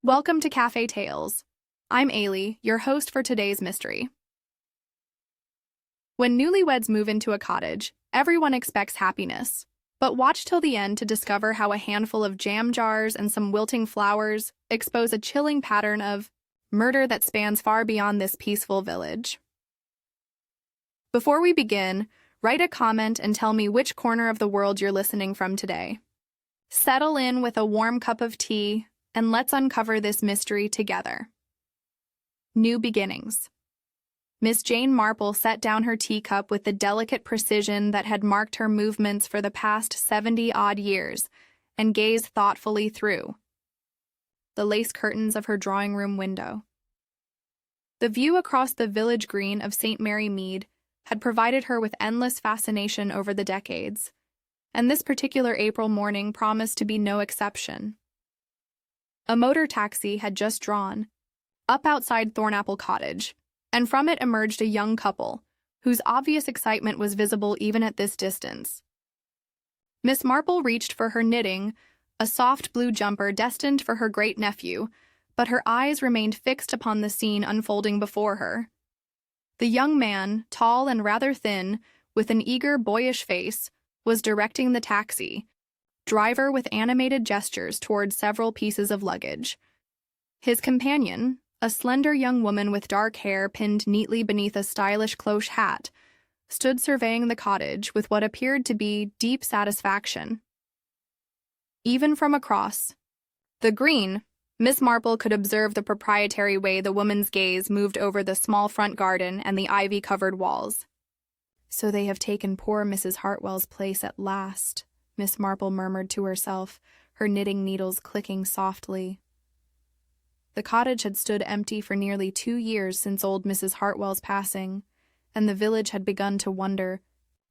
Welcome to Café Tales. I'm Ailey, your host for today's mystery. When newlyweds move into a cottage, everyone expects happiness. But watch till the end to discover how a handful of jam jars and some wilting flowers expose a chilling pattern of murder that spans far beyond this peaceful village. Before we begin, write a comment and tell me which corner of the world you're listening from today. Settle in with a warm cup of tea, and let's uncover this mystery together. New beginnings. Miss Jane Marple set down her teacup with the delicate precision that had marked her movements for the past 70-odd years and gazed thoughtfully through the lace curtains of her drawing room window. The view across the village green of St. Mary Mead had provided her with endless fascination over the decades, and this particular April morning promised to be no exception. A motor taxi had just drawn up outside Thornapple Cottage, and from it emerged a young couple, whose obvious excitement was visible even at this distance. Miss Marple reached for her knitting, a soft blue jumper destined for her great-nephew, but her eyes remained fixed upon the scene unfolding before her. The young man, tall and rather thin, with an eager, boyish face, was directing the taxi, driver with animated gestures toward several pieces of luggage. His companion, a slender young woman with dark hair pinned neatly beneath a stylish cloche hat, stood surveying the cottage with what appeared to be deep satisfaction. Even from across the green, Miss Marple could observe the proprietary way the woman's gaze moved over the small front garden and the ivy-covered walls. "So they have taken poor Mrs. Hartwell's place at last," Miss Marple murmured to herself, her knitting needles clicking softly. The cottage had stood empty for nearly 2 years since old Mrs. Hartwell's passing, and the village had begun to wonder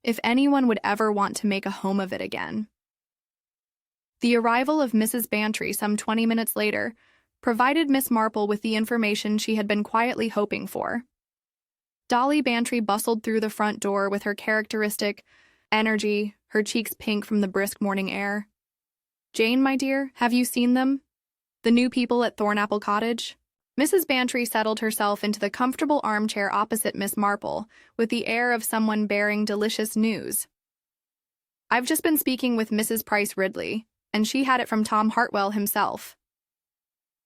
if anyone would ever want to make a home of it again. The arrival of Mrs. Bantry some 20 minutes later provided Miss Marple with the information she had been quietly hoping for. Dolly Bantry bustled through the front door with her characteristic energy, her cheeks pink from the brisk morning air. "Jane, my dear, have you seen them? The new people at Thornapple Cottage?" Mrs. Bantry settled herself into the comfortable armchair opposite Miss Marple with the air of someone bearing delicious news. "I've just been speaking with Mrs. Price Ridley, and she had it from Tom Hartwell himself."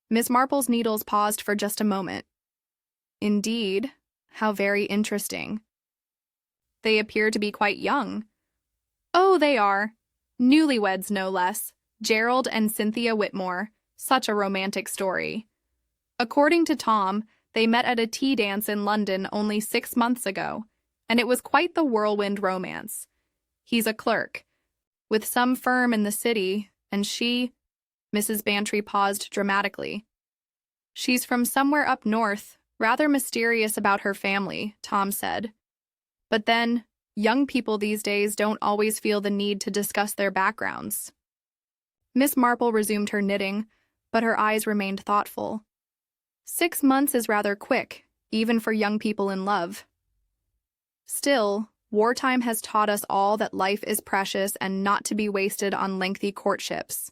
Miss Marple's needles paused for just a moment. "Indeed, how very interesting. They appear to be quite young." "Oh, they are. Newlyweds, no less. Gerald and Cynthia Whitmore. Such a romantic story. According to Tom, they met at a tea dance in London only 6 months ago, and it was quite the whirlwind romance. He's a clerk with some firm in the city, and she—" Mrs. Bantry paused dramatically. "She's from somewhere up north, rather mysterious about her family," Tom said. "But then, young people these days don't always feel the need to discuss their backgrounds." Miss Marple resumed her knitting, but her eyes remained thoughtful. 6 months is rather quick, even for young people in love. Still, wartime has taught us all that life is precious and not to be wasted on lengthy courtships.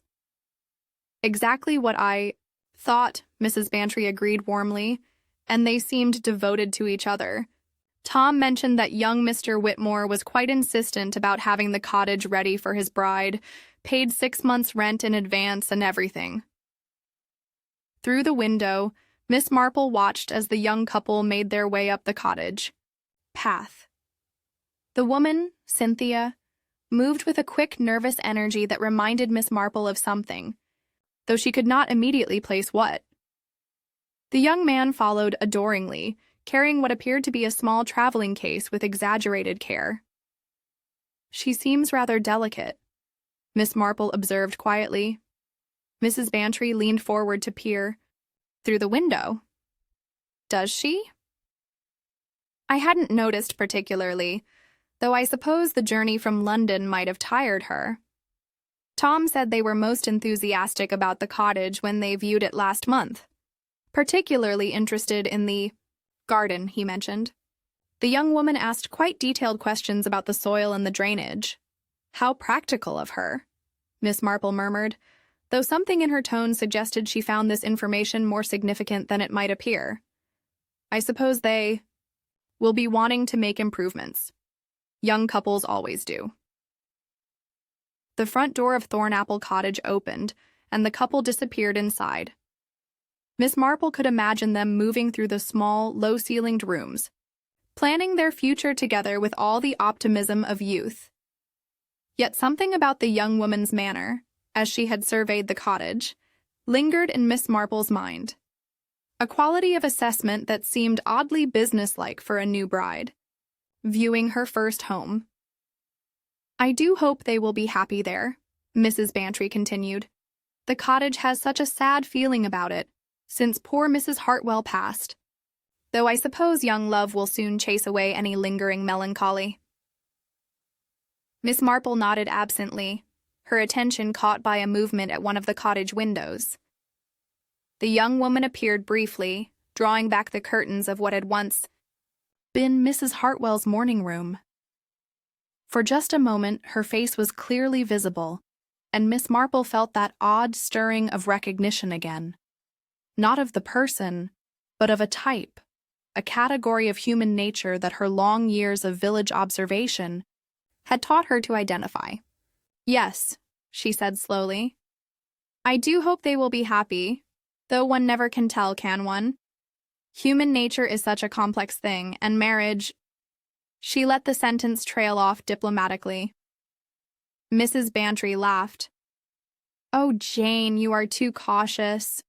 "Exactly what I thought," Mrs. Bantry agreed warmly, and they seemed devoted to each other. Tom mentioned that young Mr. Whitmore was quite insistent about having the cottage ready for his bride, paid 6 months' rent in advance and everything. Through the window, Miss Marple watched as the young couple made their way up the cottage path. The woman, Cynthia, moved with a quick, nervous energy that reminded Miss Marple of something, though she could not immediately place what. The young man followed adoringly, carrying what appeared to be a small traveling case with exaggerated care. "She seems rather delicate," Miss Marple observed quietly. Mrs. Bantry leaned forward to peer through the window. "Does she?" "I hadn't noticed particularly, though I suppose the journey from London might have tired her. Tom said they were most enthusiastic about the cottage when they viewed it last month. Particularly interested in the garden, he mentioned. The young woman asked quite detailed questions about the soil and the drainage. How practical of her, Miss Marple murmured, though something in her tone suggested she found this information more significant than it might appear. "I suppose they will be wanting to make improvements. Young couples always do." The front door of Thornapple Cottage opened, and the couple disappeared inside. Miss Marple could imagine them moving through the small, low-ceilinged rooms, planning their future together with all the optimism of youth. Yet something about the young woman's manner, as she had surveyed the cottage, lingered in Miss Marple's mind. A quality of assessment that seemed oddly businesslike for a new bride, viewing her first home. "I do hope they will be happy there," Mrs. Bantry continued. "The cottage has such a sad feeling about it, since poor Mrs. Hartwell passed. Though I suppose young love will soon chase away any lingering melancholy." Miss Marple nodded absently, her attention caught by a movement at one of the cottage windows. The young woman appeared briefly, drawing back the curtains of what had once been Mrs. Hartwell's morning room. For just a moment, her face was clearly visible, and Miss Marple felt that odd stirring of recognition again. Not of the person, but of a type, a category of human nature that her long years of village observation had taught her to identify. "Yes," she said slowly. "I do hope they will be happy, though one never can tell, can one? Human nature is such a complex thing, and marriage—" She let the sentence trail off diplomatically. Mrs. Bantry laughed. "Oh, Jane, you are too cautious.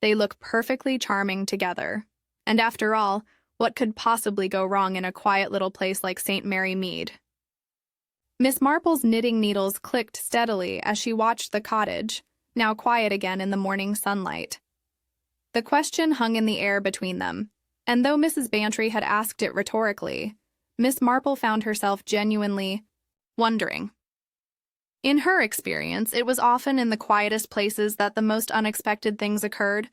They look perfectly charming together. And after all, what could possibly go wrong in a quiet little place like St. Mary Mead?" Miss Marple's knitting needles clicked steadily as she watched the cottage, now quiet again in the morning sunlight. The question hung in the air between them, and though Mrs. Bantry had asked it rhetorically, Miss Marple found herself genuinely wondering. In her experience, it was often in the quietest places that the most unexpected things occurred,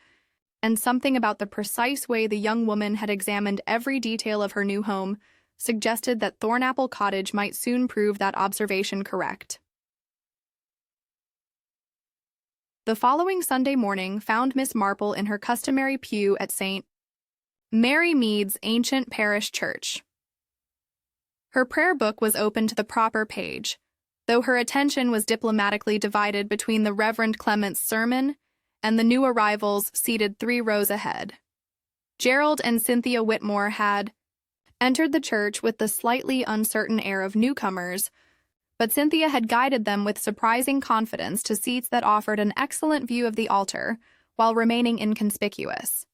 and something about the precise way the young woman had examined every detail of her new home suggested that Thornapple Cottage might soon prove that observation correct. The following Sunday morning found Miss Marple in her customary pew at St. Mary Mead's ancient parish church. Her prayer book was open to the proper page, though her attention was diplomatically divided between the Reverend Clement's sermon and the new arrivals seated 3 rows ahead. Gerald and Cynthia Whitmore had entered the church with the slightly uncertain air of newcomers, but Cynthia had guided them with surprising confidence to seats that offered an excellent view of the altar while remaining inconspicuous.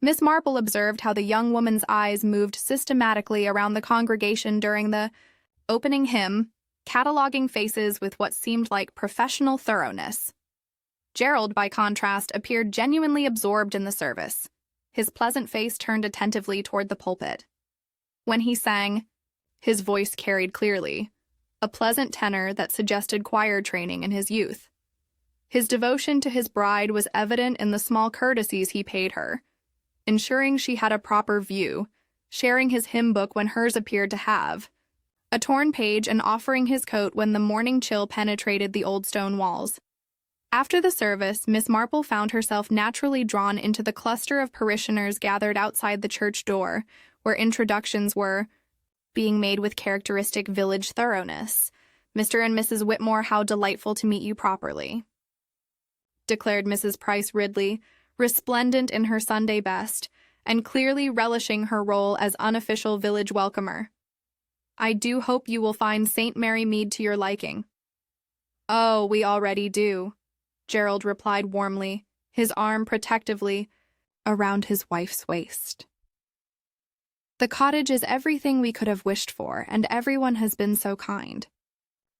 Miss Marple observed how the young woman's eyes moved systematically around the congregation during the opening hymn, cataloging faces with what seemed like professional thoroughness. Gerald, by contrast, appeared genuinely absorbed in the service, his pleasant face turned attentively toward the pulpit. When he sang, his voice carried clearly, a pleasant tenor that suggested choir training in his youth. His devotion to his bride was evident in the small courtesies he paid her, ensuring she had a proper view, sharing his hymn book when hers appeared to have a torn page and offering his coat when the morning chill penetrated the old stone walls. After the service, Miss Marple found herself naturally drawn into the cluster of parishioners gathered outside the church door, where introductions were being made with characteristic village thoroughness. "Mr. and Mrs. Whitmore, how delightful to meet you properly," declared Mrs. Price Ridley, resplendent in her Sunday best, and clearly relishing her role as unofficial village welcomer. "I do hope you will find St. Mary Mead to your liking." "Oh, we already do," Gerald replied warmly, his arm protectively around his wife's waist. "The cottage is everything we could have wished for, and everyone has been so kind."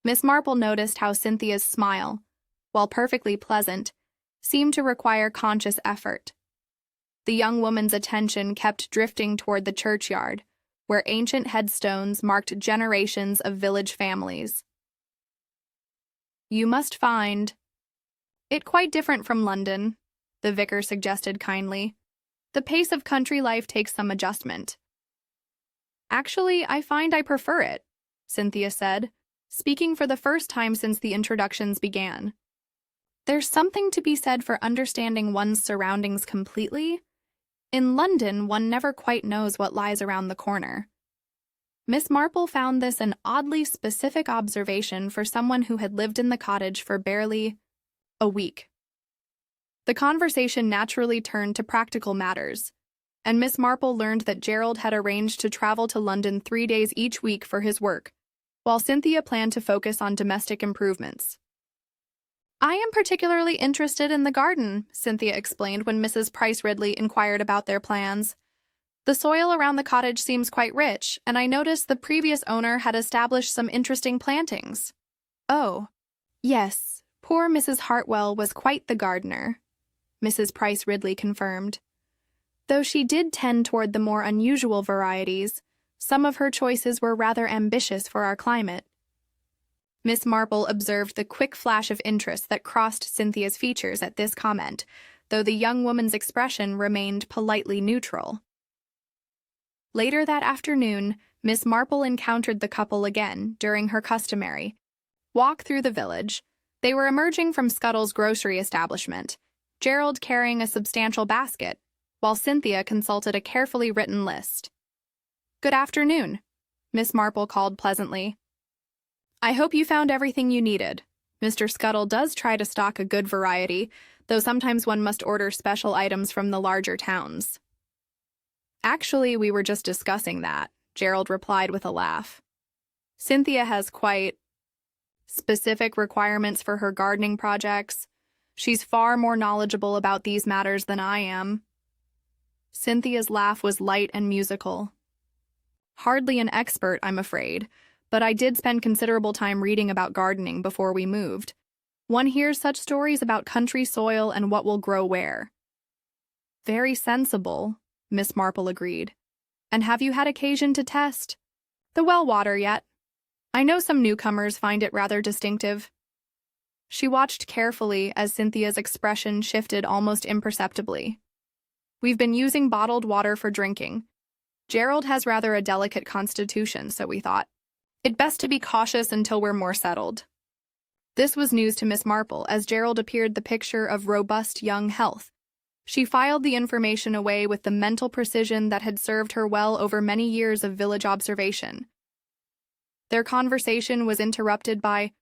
Miss Marple noticed how Cynthia's smile, while perfectly pleasant, seemed to require conscious effort. The young woman's attention kept drifting toward the churchyard, where ancient headstones marked generations of village families. "You must find it quite different from London," the vicar suggested kindly. "The pace of country life takes some adjustment." "Actually, I find I prefer it," Cynthia said, speaking for the first time since the introductions began. There's something to be said for understanding one's surroundings completely. In London, one never quite knows what lies around the corner. Miss Marple found this an oddly specific observation for someone who had lived in the cottage for barely a week. The conversation naturally turned to practical matters, and Miss Marple learned that Gerald had arranged to travel to London 3 days each week for his work, while Cynthia planned to focus on domestic improvements. "I am particularly interested in the garden," Cynthia explained when Mrs. Price Ridley inquired about their plans. "The soil around the cottage seems quite rich, and I noticed the previous owner had established some interesting plantings." "Oh, yes, poor Mrs. Hartwell was quite the gardener," Mrs. Price Ridley confirmed. "Though she did tend toward the more unusual varieties, some of her choices were rather ambitious for our climate." Miss Marple observed the quick flash of interest that crossed Cynthia's features at this comment, though the young woman's expression remained politely neutral. Later that afternoon, Miss Marple encountered the couple again during her customary walk through the village. They were emerging from Scuttle's grocery establishment, Gerald carrying a substantial basket, while Cynthia consulted a carefully written list. "Good afternoon," Miss Marple called pleasantly. "I hope you found everything you needed. Mr. Scuttle does try to stock a good variety, though sometimes one must order special items from the larger towns." "Actually, we were just discussing that," Gerald replied with a laugh. "Cynthia has quite specific requirements for her gardening projects. She's far more knowledgeable about these matters than I am." Cynthia's laugh was light and musical. "Hardly an expert, I'm afraid, but I did spend considerable time reading about gardening before we moved. One hears such stories about country soil and what will grow where." "Very sensible," Miss Marple agreed. "And have you had occasion to test the well water yet? I know some newcomers find it rather distinctive." She watched carefully as Cynthia's expression shifted almost imperceptibly. "We've been using bottled water for drinking. Gerald has rather a delicate constitution, so we thought it best to be cautious until we're more settled." This was news to Miss Marple, as Gerald appeared the picture of robust young health. She filed the information away with the mental precision that had served her well over many years of village observation. Their conversation was interrupted by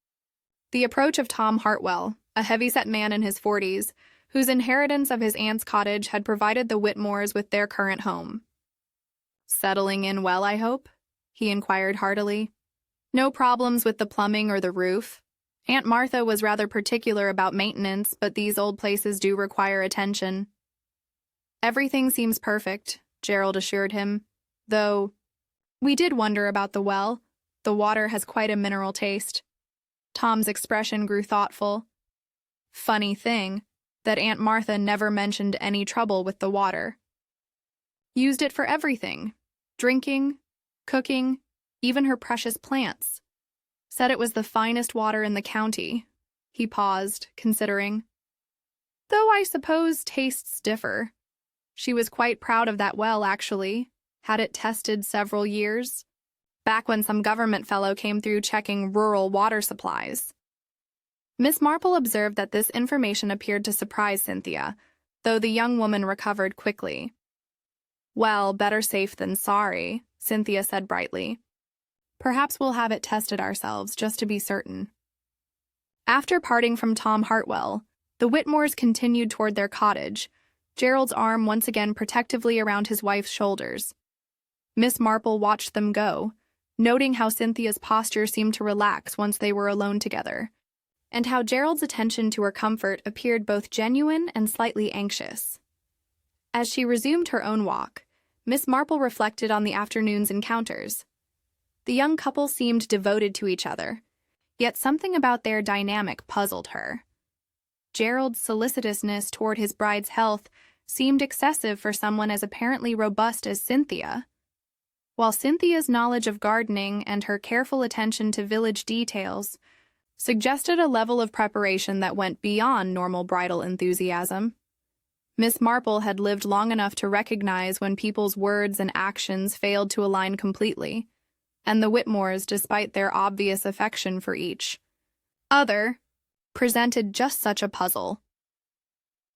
the approach of Tom Hartwell, a heavy-set man in his 40s, whose inheritance of his aunt's cottage had provided the Whitmores with their current home. "Settling in well, I hope?" he inquired heartily. "No problems with the plumbing or the roof. Aunt Martha was rather particular about maintenance, but these old places do require attention." "Everything seems perfect," Gerald assured him, "though we did wonder about the well. The water has quite a mineral taste." Tom's expression grew thoughtful. "Funny thing, that Aunt Martha never mentioned any trouble with the water. Used it for everything, drinking, cooking, even her precious plants. Said it was the finest water in the county." He paused, considering. "Though I suppose tastes differ. She was quite proud of that well, actually. Had it tested several years, back when some government fellow came through checking rural water supplies." Miss Marple observed that this information appeared to surprise Cynthia, though the young woman recovered quickly. "Well, better safe than sorry," Cynthia said brightly. "Perhaps we'll have it tested ourselves, just to be certain." After parting from Tom Hartwell, the Whitmores continued toward their cottage, Gerald's arm once again protectively around his wife's shoulders. Miss Marple watched them go, noting how Cynthia's posture seemed to relax once they were alone together, and how Gerald's attention to her comfort appeared both genuine and slightly anxious. As she resumed her own walk, Miss Marple reflected on the afternoon's encounters. The young couple seemed devoted to each other, yet something about their dynamic puzzled her. Gerald's solicitousness toward his bride's health seemed excessive for someone as apparently robust as Cynthia, while Cynthia's knowledge of gardening and her careful attention to village details suggested a level of preparation that went beyond normal bridal enthusiasm. Miss Marple had lived long enough to recognize when people's words and actions failed to align completely, and the Whitmores, despite their obvious affection for each other, presented just such a puzzle.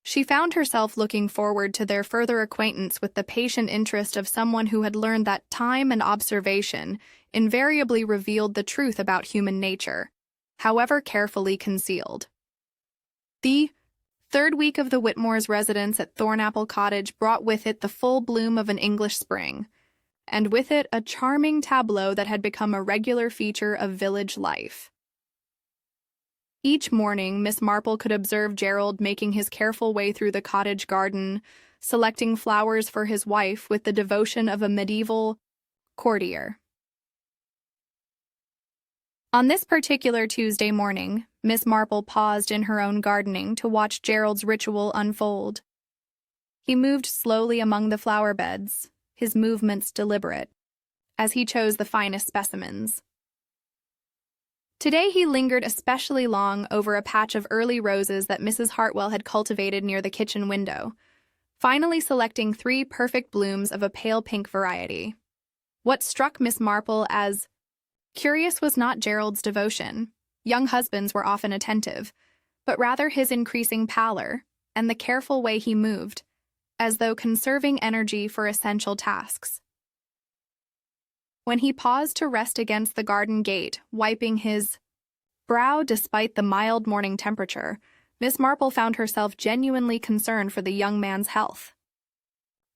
She found herself looking forward to their further acquaintance with the patient interest of someone who had learned that time and observation invariably revealed the truth about human nature, however carefully concealed. The third week of the Whitmores' residence at Thornapple Cottage brought with it the full bloom of an English spring, and with it a charming tableau that had become a regular feature of village life. Each morning, Miss Marple could observe Gerald making his careful way through the cottage garden, selecting flowers for his wife with the devotion of a medieval courtier. On this particular Tuesday morning, Miss Marple paused in her own gardening to watch Gerald's ritual unfold. He moved slowly among the flower beds, his movements deliberate, as he chose the finest specimens. Today he lingered especially long over a patch of early roses that Mrs. Hartwell had cultivated near the kitchen window, finally selecting 3 perfect blooms of a pale pink variety. What struck Miss Marple as curious was not Gerald's devotion. Young husbands were often attentive, but rather his increasing pallor and the careful way he moved, as though conserving energy for essential tasks. When he paused to rest against the garden gate, wiping his brow despite the mild morning temperature, Miss Marple found herself genuinely concerned for the young man's health.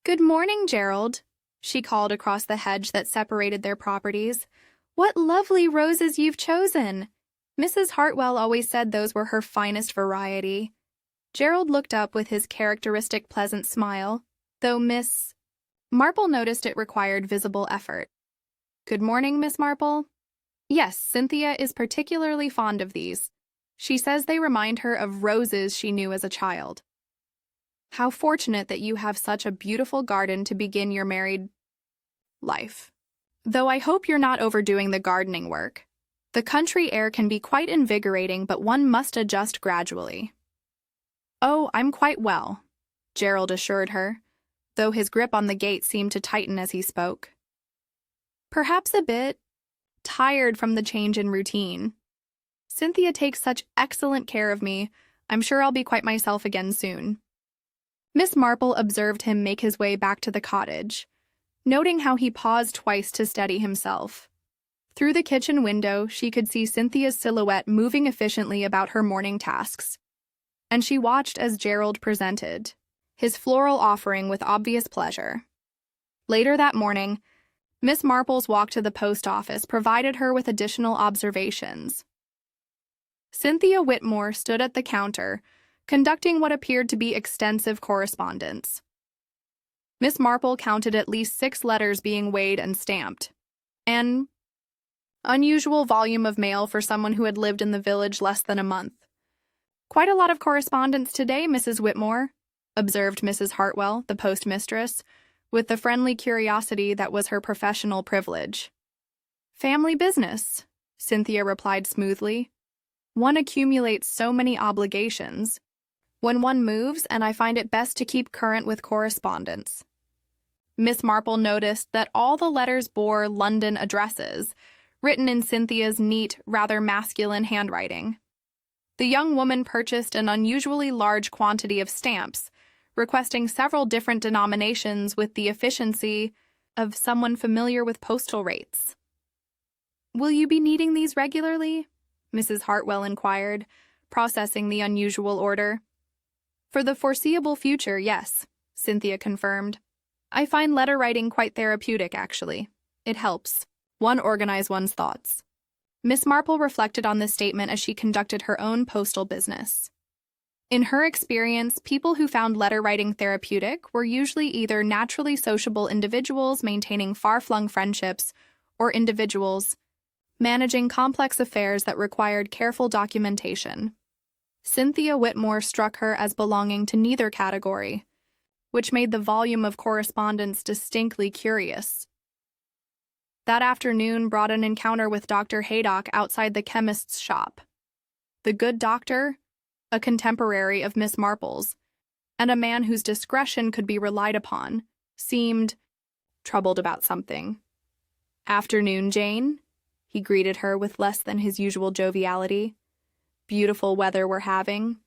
"Good morning, Gerald," she called across the hedge that separated their properties. "What lovely roses you've chosen! Mrs. Hartwell always said those were her finest variety." Gerald looked up with his characteristic pleasant smile, though Miss Marple noticed it required visible effort. "Good morning, Miss Marple." "Yes, Cynthia is particularly fond of these. She says they remind her of roses she knew as a child." "How fortunate that you have such a beautiful garden to begin your married life. Though I hope you're not overdoing the gardening work. The country air can be quite invigorating, but one must adjust gradually." "Oh, I'm quite well," Gerald assured her, though his grip on the gate seemed to tighten as he spoke. "Perhaps a bit tired from the change in routine. Cynthia takes such excellent care of me. I'm sure I'll be quite myself again soon." Miss Marple observed him make his way back to the cottage, noting how he paused twice to steady himself. Through the kitchen window, she could see Cynthia's silhouette moving efficiently about her morning tasks, and she watched as Gerald presented his floral offering with obvious pleasure. Later that morning, Miss Marple's walk to the post office provided her with additional observations. Cynthia Whitmore stood at the counter, conducting what appeared to be extensive correspondence. Miss Marple counted at least 6 letters being weighed and stamped. An unusual volume of mail for someone who had lived in the village less than a month. "Quite a lot of correspondence today, Mrs. Whitmore," observed Mrs. Hartwell, the postmistress, with the friendly curiosity that was her professional privilege. "Family business," Cynthia replied smoothly. "One accumulates so many obligations when one moves, and I find it best to keep current with correspondence." Miss Marple noticed that all the letters bore London addresses, written in Cynthia's neat, rather masculine handwriting. The young woman purchased an unusually large quantity of stamps, requesting several different denominations with the efficiency of someone familiar with postal rates. "Will you be needing these regularly?" Mrs. Hartwell inquired, processing the unusual order. "For the foreseeable future, yes," Cynthia confirmed. "I find letter writing quite therapeutic, actually. It helps one organize one's thoughts." Miss Marple reflected on this statement as she conducted her own postal business. In her experience, people who found letter writing therapeutic were usually either naturally sociable individuals maintaining far-flung friendships or individuals managing complex affairs that required careful documentation. Cynthia Whitmore struck her as belonging to neither category, which made the volume of correspondence distinctly curious. That afternoon brought an encounter with Dr. Haydock outside the chemist's shop. The good doctor, a contemporary of Miss Marple's, and a man whose discretion could be relied upon, seemed troubled about something. "Afternoon, Jane?" He greeted her with less than his usual joviality. beautiful weather we're having.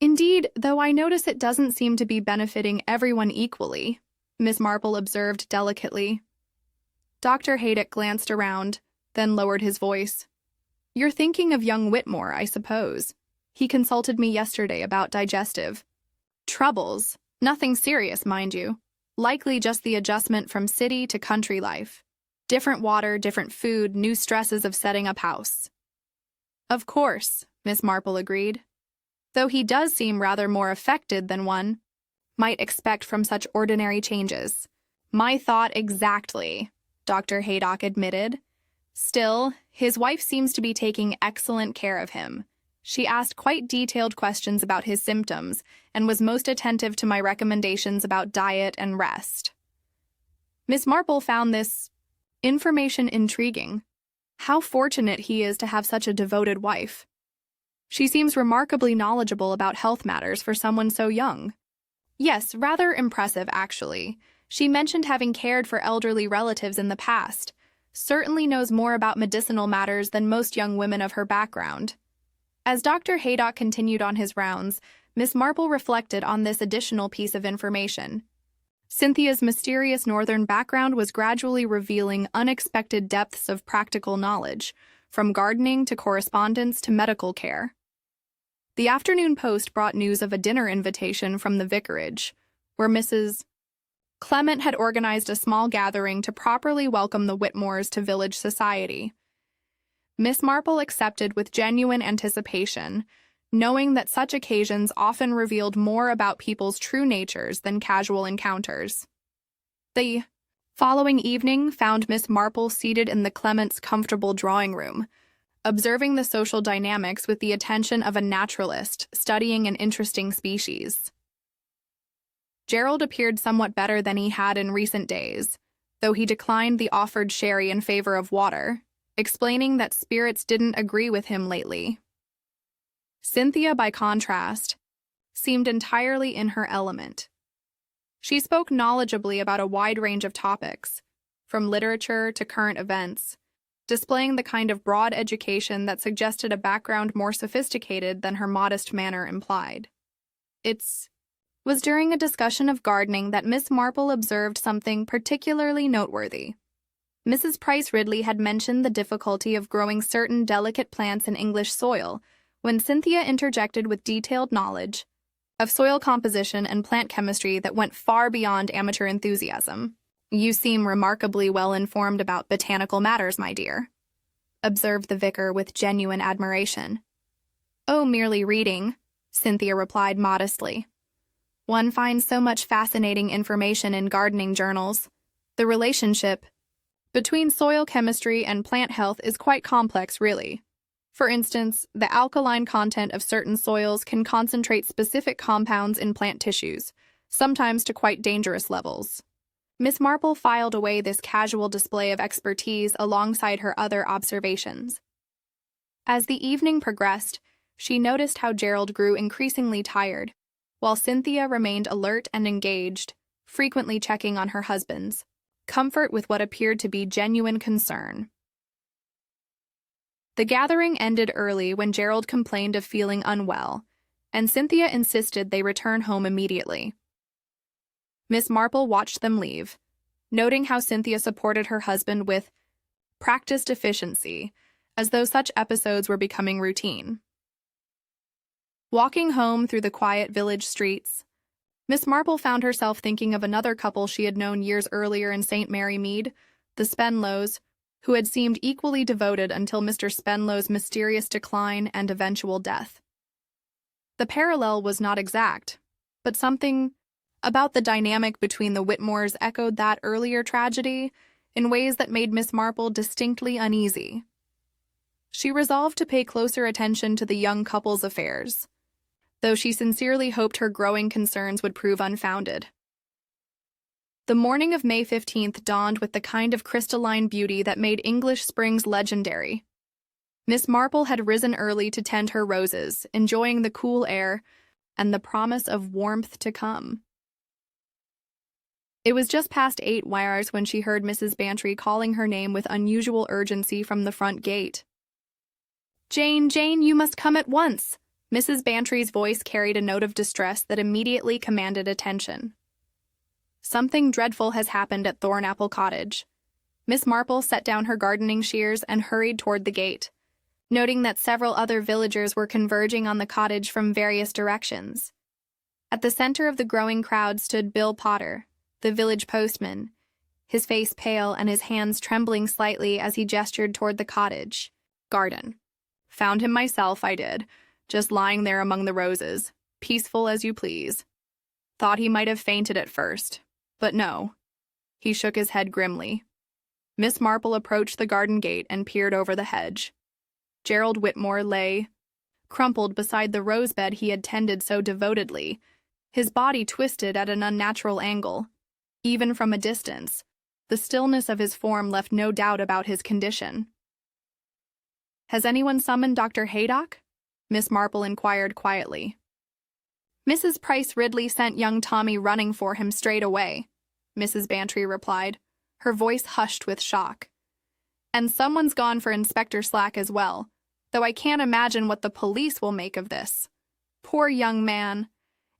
Indeed, though I notice it doesn't seem to be benefiting everyone equally, Miss Marple observed delicately. Dr. Haydock glanced around, then lowered his voice. You're thinking of young Whitmore, I suppose. He consulted me yesterday about digestive troubles. Nothing serious, mind you. Likely just the adjustment from city to country life. Different water, different food, new stresses of setting up house. Of course, Miss Marple agreed. Though he does seem rather more affected than one might expect from such ordinary changes. My thought exactly, Dr. Haydock admitted. Still, his wife seems to be taking excellent care of him. She asked quite detailed questions about his symptoms and was most attentive to my recommendations about diet and rest. Miss Marple found this information intriguing. How fortunate he is to have such a devoted wife. She seems remarkably knowledgeable about health matters for someone so young. Yes, rather impressive, actually. She mentioned having cared for elderly relatives in the past. Certainly knows more about medicinal matters than most young women of her background. As Dr. Haydock continued on his rounds, Miss Marple reflected on this additional piece of information. Cynthia's mysterious northern background was gradually revealing unexpected depths of practical knowledge, from gardening to correspondence to medical care. The afternoon post brought news of a dinner invitation from the vicarage, where Mrs. Clement had organized a small gathering to properly welcome the Whitmores to village society. Miss Marple accepted with genuine anticipation, knowing that such occasions often revealed more about people's true natures than casual encounters. The following evening found Miss Marple seated in the Clements' comfortable drawing room, observing the social dynamics with the attention of a naturalist studying an interesting species. Gerald appeared somewhat better than he had in recent days, though he declined the offered sherry in favor of water, explaining that spirits didn't agree with him lately. Cynthia, by contrast, seemed entirely in her element. She spoke knowledgeably about a wide range of topics, from literature to current events, displaying the kind of broad education that suggested a background more sophisticated than her modest manner implied. It was during a discussion of gardening that Miss Marple observed something particularly noteworthy. Mrs. Price Ridley had mentioned the difficulty of growing certain delicate plants in English soil, when Cynthia interjected with detailed knowledge of soil composition and plant chemistry that went far beyond amateur enthusiasm. You seem remarkably well informed about botanical matters, my dear, observed the vicar with genuine admiration. Oh, merely reading, Cynthia replied modestly. One finds so much fascinating information in gardening journals. The relationship between soil chemistry and plant health is quite complex, really. For instance, the alkaline content of certain soils can concentrate specific compounds in plant tissues, sometimes to quite dangerous levels. Miss Marple filed away this casual display of expertise alongside her other observations. As the evening progressed, she noticed how Gerald grew increasingly tired, while Cynthia remained alert and engaged, frequently checking on her husband's comfort with what appeared to be genuine concern. The gathering ended early when Gerald complained of feeling unwell, and Cynthia insisted they return home immediately. Miss Marple watched them leave, noting how Cynthia supported her husband with practiced efficiency, as though such episodes were becoming routine. Walking home through the quiet village streets, Miss Marple found herself thinking of another couple she had known years earlier in St. Mary Mead, the Spenlows, who had seemed equally devoted until Mr. Spenlow's mysterious decline and eventual death. The parallel was not exact, but something about the dynamic between the Whitmores echoed that earlier tragedy in ways that made Miss Marple distinctly uneasy. She resolved to pay closer attention to the young couple's affairs, though she sincerely hoped her growing concerns would prove unfounded. The morning of May 15th dawned with the kind of crystalline beauty that made English springs legendary. Miss Marple had risen early to tend her roses, enjoying the cool air and the promise of warmth to come. It was just past 8 hours when she heard Mrs. Bantry calling her name with unusual urgency from the front gate. Jane, Jane, you must come at once. Mrs. Bantry's voice carried a note of distress that immediately commanded attention. Something dreadful has happened at Thornapple Cottage. Miss Marple set down her gardening shears and hurried toward the gate, noting that several other villagers were converging on the cottage from various directions. At the center of the growing crowd stood Bill Potter, the village postman, his face pale and his hands trembling slightly as he gestured toward the cottage garden. Found him myself, I did, just lying there among the roses, peaceful as you please. Thought he might have fainted at first, but no. He shook his head grimly. Miss Marple approached the garden gate and peered over the hedge. Gerald Whitmore lay, crumpled beside the rosebed he had tended so devotedly, his body twisted at an unnatural angle. Even from a distance, the stillness of his form left no doubt about his condition. "Has anyone summoned Dr. Haydock?" Miss Marple inquired quietly. "Mrs. Price Ridley sent young Tommy running for him straight away," Mrs. Bantry replied, her voice hushed with shock. "And someone's gone for Inspector Slack as well, though I can't imagine what the police will make of this. Poor young man.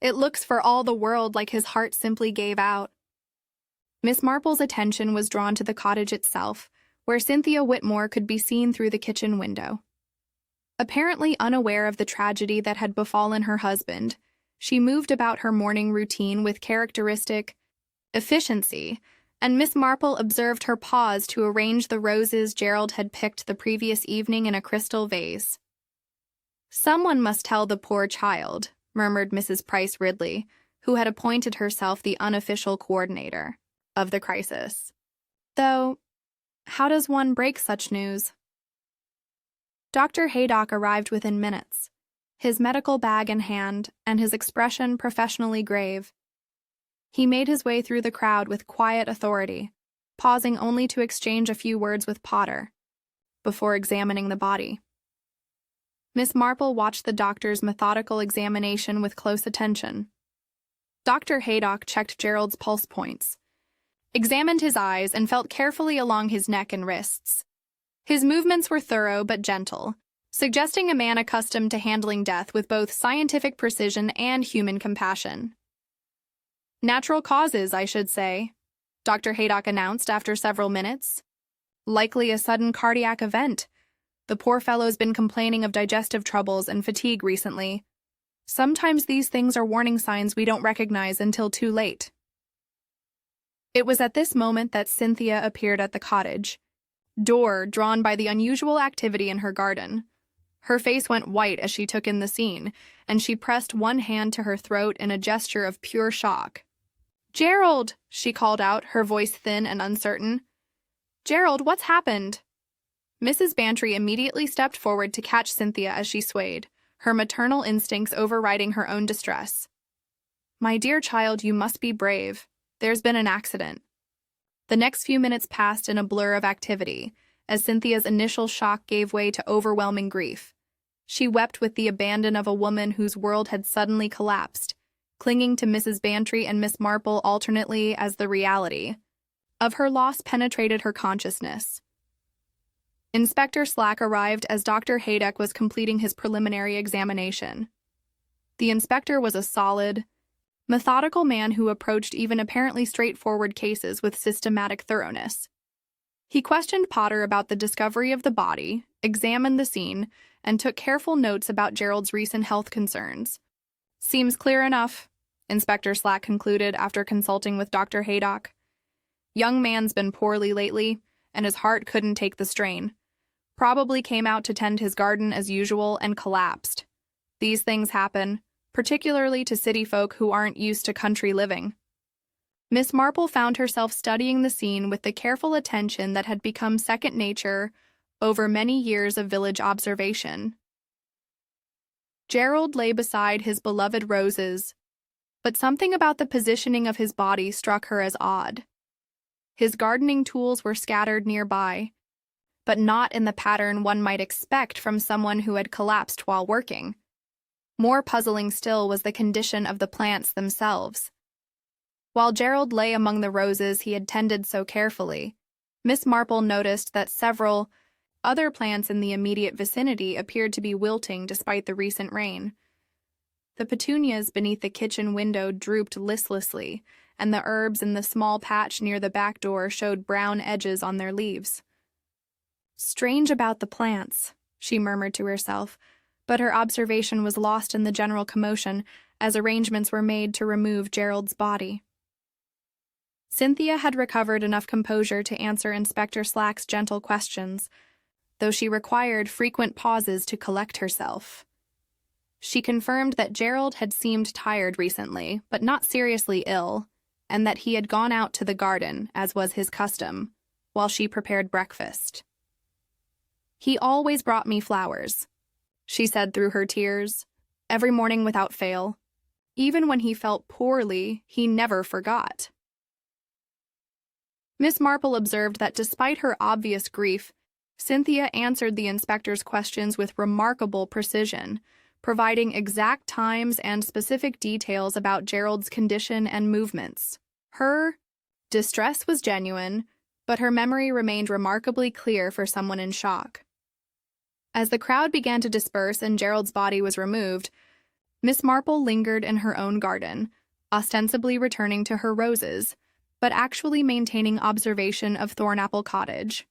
It looks for all the world like his heart simply gave out." Miss Marple's attention was drawn to the cottage itself, where Cynthia Whitmore could be seen through the kitchen window. Apparently unaware of the tragedy that had befallen her husband, she moved about her morning routine with characteristic efficiency, and Miss Marple observed her pause to arrange the roses Gerald had picked the previous evening in a crystal vase. "Someone must tell the poor child," murmured Mrs. Price Ridley, who had appointed herself the unofficial coordinator of the crisis. Though, how does one break such news? Dr. Haydock arrived within minutes, his medical bag in hand and his expression professionally grave. He made his way through the crowd with quiet authority, pausing only to exchange a few words with Potter, before examining the body. Miss Marple watched the doctor's methodical examination with close attention. Dr. Haydock checked Gerald's pulse points, examined his eyes, and felt carefully along his neck and wrists. His movements were thorough but gentle, suggesting a man accustomed to handling death with both scientific precision and human compassion. "Natural causes, I should say," Dr. Haydock announced after several minutes. "Likely a sudden cardiac event. The poor fellow's been complaining of digestive troubles and fatigue recently. Sometimes these things are warning signs we don't recognize until too late." It was at this moment that Cynthia appeared at the cottage door, drawn by the unusual activity in her garden. Her face went white as she took in the scene, and she pressed one hand to her throat in a gesture of pure shock. "Gerald!" she called out, her voice thin and uncertain. "Gerald, what's happened?" Mrs. Bantry immediately stepped forward to catch Cynthia as she swayed, her maternal instincts overriding her own distress. "My dear child, you must be brave. There's been an accident." The next few minutes passed in a blur of activity, as Cynthia's initial shock gave way to overwhelming grief. She wept with the abandon of a woman whose world had suddenly collapsed, clinging to Mrs. Bantry and Miss Marple alternately as the reality of her loss penetrated her consciousness. Inspector Slack arrived as Dr. Haydock was completing his preliminary examination. The inspector was a solid, methodical man who approached even apparently straightforward cases with systematic thoroughness. He questioned Potter about the discovery of the body, examined the scene, and took careful notes about Gerald's recent health concerns. "Seems clear enough," Inspector Slack concluded after consulting with Dr. Haydock. "Young man's been poorly lately, and his heart couldn't take the strain. Probably came out to tend his garden as usual and collapsed. These things happen, particularly to city folk who aren't used to country living." Miss Marple found herself studying the scene with the careful attention that had become second nature over many years of village observation. Gerald lay beside his beloved roses, but something about the positioning of his body struck her as odd. His gardening tools were scattered nearby, but not in the pattern one might expect from someone who had collapsed while working. More puzzling still was the condition of the plants themselves. While Gerald lay among the roses he had tended so carefully, Miss Marple noticed that several Other plants in the immediate vicinity appeared to be wilting despite the recent rain. The petunias beneath the kitchen window drooped listlessly, and the herbs in the small patch near the back door showed brown edges on their leaves. "Strange about the plants," she murmured to herself, but her observation was lost in the general commotion as arrangements were made to remove Gerald's body. Cynthia had recovered enough composure to answer Inspector Slack's gentle questions, though she required frequent pauses to collect herself. She confirmed that Gerald had seemed tired recently, but not seriously ill, and that he had gone out to the garden, as was his custom, while she prepared breakfast. "He always brought me flowers," she said through her tears, "every morning without fail. Even when he felt poorly, he never forgot." Miss Marple observed that despite her obvious grief, Cynthia answered the inspector's questions with remarkable precision, providing exact times and specific details about Gerald's condition and movements. Her distress was genuine, but her memory remained remarkably clear for someone in shock. As the crowd began to disperse and Gerald's body was removed, Miss Marple lingered in her own garden, ostensibly returning to her roses, but actually maintaining observation of Thornapple Cottage.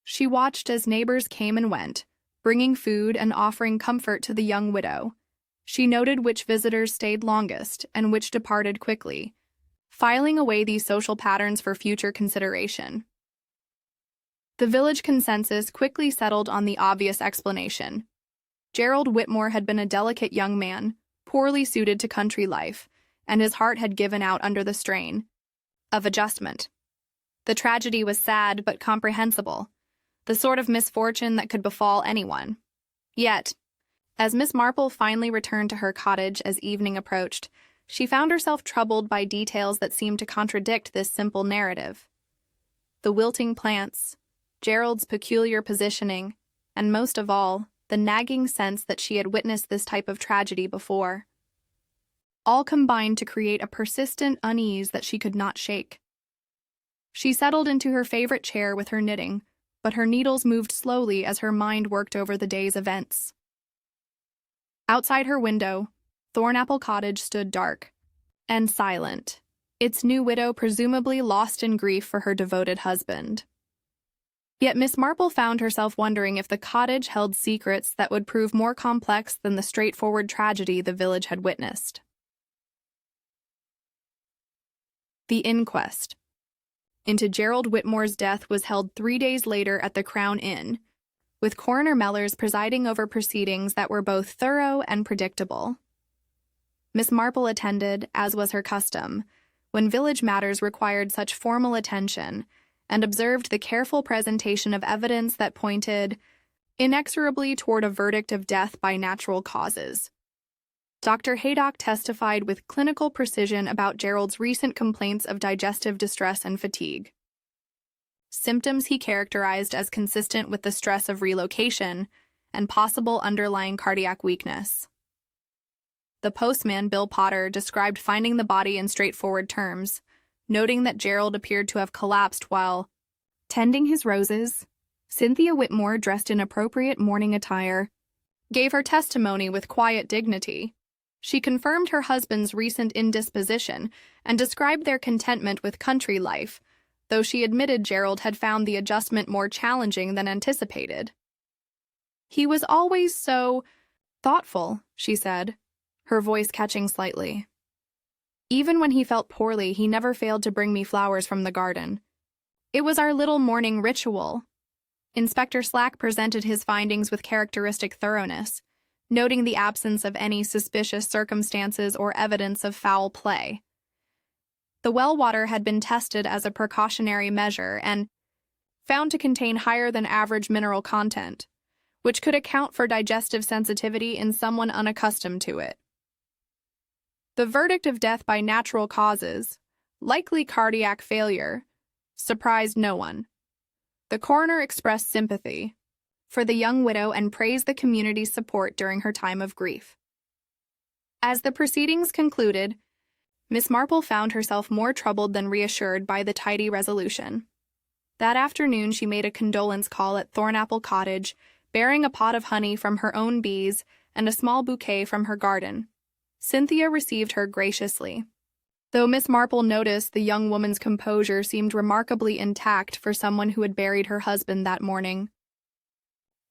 She watched as neighbors came and went, bringing food and offering comfort to the young widow. She noted which visitors stayed longest and which departed quickly, filing away these social patterns for future consideration. The village consensus quickly settled on the obvious explanation. Gerald Whitmore had been a delicate young man, poorly suited to country life, and his heart had given out under the strain of adjustment. The tragedy was sad but comprehensible, the sort of misfortune that could befall anyone. Yet, as Miss Marple finally returned to her cottage as evening approached, she found herself troubled by details that seemed to contradict this simple narrative. The wilting plants, Gerald's peculiar positioning, and most of all, the nagging sense that she had witnessed this type of tragedy before. All combined to create a persistent unease that she could not shake. She settled into her favorite chair with her knitting, but her needles moved slowly as her mind worked over the day's events. Outside her window, Thornapple Cottage stood dark and silent, its new widow presumably lost in grief for her devoted husband. Yet Miss Marple found herself wondering if the cottage held secrets that would prove more complex than the straightforward tragedy the village had witnessed. The inquest into Gerald Whitmore's death was held 3 days later at the Crown Inn, with Coroner Mellors presiding over proceedings that were both thorough and predictable. Miss Marple attended, as was her custom, when village matters required such formal attention, and observed the careful presentation of evidence that pointed inexorably toward a verdict of death by natural causes. Dr. Haydock testified with clinical precision about Gerald's recent complaints of digestive distress and fatigue. Symptoms he characterized as consistent with the stress of relocation and possible underlying cardiac weakness. The postman, Bill Potter, described finding the body in straightforward terms, noting that Gerald appeared to have collapsed while tending his roses. Cynthia Whitmore, dressed in appropriate morning attire, gave her testimony with quiet dignity. She confirmed her husband's recent indisposition and described their contentment with country life, though she admitted Gerald had found the adjustment more challenging than anticipated. "He was always so thoughtful," she said, her voice catching slightly. "Even when he felt poorly, he never failed to bring me flowers from the garden. It was our little morning ritual." Inspector Slack presented his findings with characteristic thoroughness, noting the absence of any suspicious circumstances or evidence of foul play. The well water had been tested as a precautionary measure and found to contain higher than average mineral content, which could account for digestive sensitivity in someone unaccustomed to it. The verdict of death by natural causes, likely cardiac failure, surprised no one. The coroner expressed sympathy for the young widow and praised the community's support during her time of grief. As the proceedings concluded, Miss Marple found herself more troubled than reassured by the tidy resolution. That afternoon, she made a condolence call at Thornapple Cottage, bearing a pot of honey from her own bees and a small bouquet from her garden. Cynthia received her graciously. Though Miss Marple noticed the young woman's composure seemed remarkably intact for someone who had buried her husband that morning.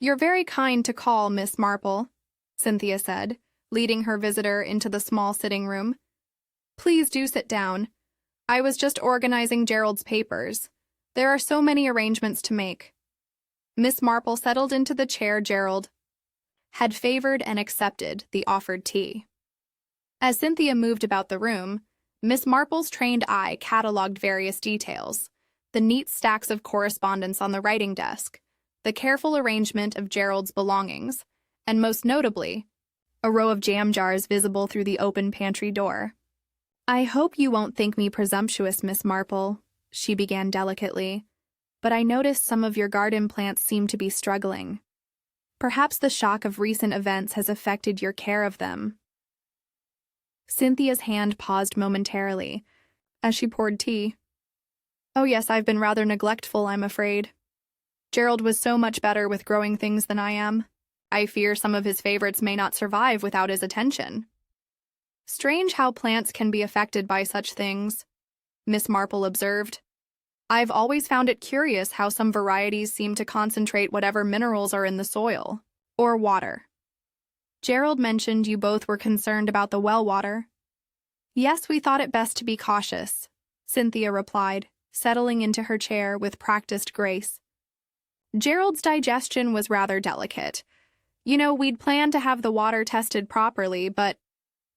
"You're very kind to call, Miss Marple," Cynthia said, leading her visitor into the small sitting room. "Please do sit down. I was just organizing Gerald's papers. There are so many arrangements to make." Miss Marple settled into the chair Gerald had favored and accepted the offered tea. As Cynthia moved about the room, Miss Marple's trained eye catalogued various details: the neat stacks of correspondence on the writing desk, the careful arrangement of Gerald's belongings, and most notably, a row of jam jars visible through the open pantry door. "I hope you won't think me presumptuous, Miss Marple," she began delicately, "but I noticed some of your garden plants seem to be struggling. Perhaps the shock of recent events has affected your care of them." Cynthia's hand paused momentarily as she poured tea. "Oh yes, I've been rather neglectful, I'm afraid. Gerald was so much better with growing things than I am. I fear some of his favorites may not survive without his attention." "Strange how plants can be affected by such things," Miss Marple observed. "I've always found it curious how some varieties seem to concentrate whatever minerals are in the soil or water. Gerald mentioned you both were concerned about the well water." "Yes, we thought it best to be cautious," Cynthia replied, settling into her chair with practiced grace. "Gerald's digestion was rather delicate. You know, we'd planned to have the water tested properly, but—"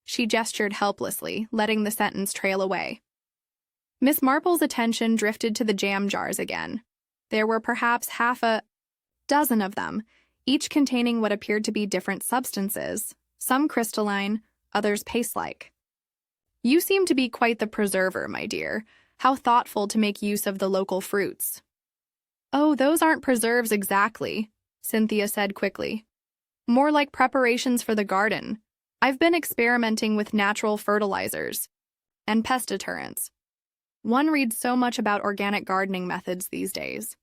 She gestured helplessly, letting the sentence trail away. Miss Marple's attention drifted to the jam jars again. There were perhaps half a dozen of them, each containing what appeared to be different substances, some crystalline, others paste-like. "You seem to be quite the preserver, my dear. How thoughtful to make use of the local fruits." "Oh, those aren't preserves exactly," Cynthia said quickly. "More like preparations for the garden. I've been experimenting with natural fertilizers and pest deterrents. One reads so much about organic gardening methods these days."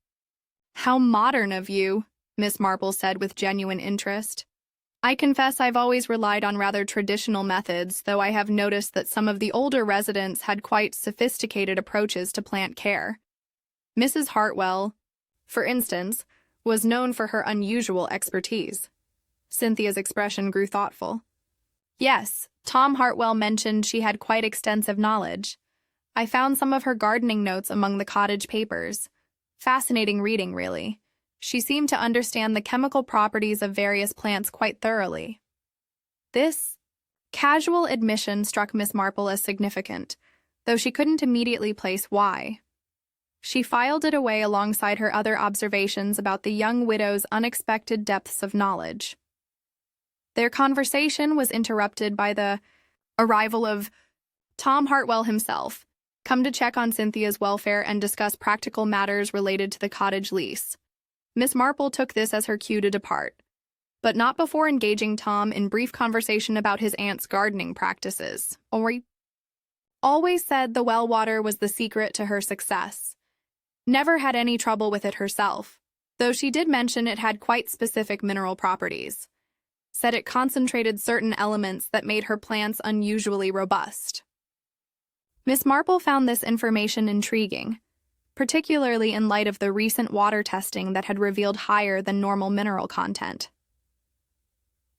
"How modern of you," Miss Marple said with genuine interest. "I confess I've always relied on rather traditional methods, though I have noticed that some of the older residents had quite sophisticated approaches to plant care. Mrs. Hartwell, for instance, was known for her unusual expertise." Cynthia's expression grew thoughtful. "Yes, Tom Hartwell mentioned she had quite extensive knowledge. I found some of her gardening notes among the cottage papers. Fascinating reading, really. She seemed to understand the chemical properties of various plants quite thoroughly." This casual admission struck Miss Marple as significant, though she couldn't immediately place why. She filed it away alongside her other observations about the young widow's unexpected depths of knowledge. Their conversation was interrupted by the arrival of Tom Hartwell himself, come to check on Cynthia's welfare and discuss practical matters related to the cottage lease. Miss Marple took this as her cue to depart, but not before engaging Tom in brief conversation about his aunt's gardening practices. Always said the well water was the secret to her success. Never had any trouble with it herself, though she did mention it had quite specific mineral properties. Said it concentrated certain elements that made her plants unusually robust. Miss Marple found this information intriguing, particularly in light of the recent water testing that had revealed higher than normal mineral content.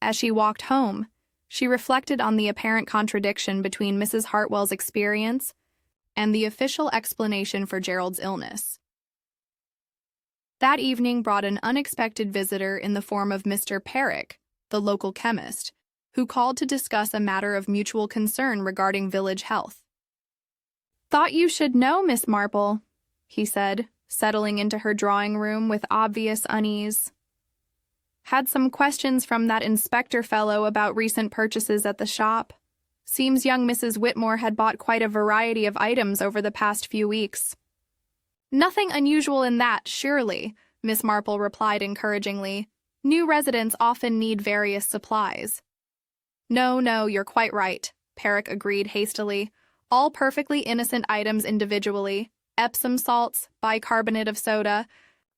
As she walked home, she reflected on the apparent contradiction between Mrs. Hartwell's experience and the official explanation for Gerald's illness. That evening brought an unexpected visitor in the form of Mr. Perrick, the local chemist, who called to discuss a matter of mutual concern regarding village health. "Thought you should know, Miss Marple," he said, settling into her drawing room with obvious unease. "Had some questions from that inspector fellow about recent purchases at the shop. Seems young Mrs. Whitmore had bought quite a variety of items over the past few weeks." "Nothing unusual in that, surely," Miss Marple replied encouragingly. "New residents often need various supplies." No, you're quite right," Perrick agreed hastily. "All perfectly innocent items individually. Epsom salts, bicarbonate of soda,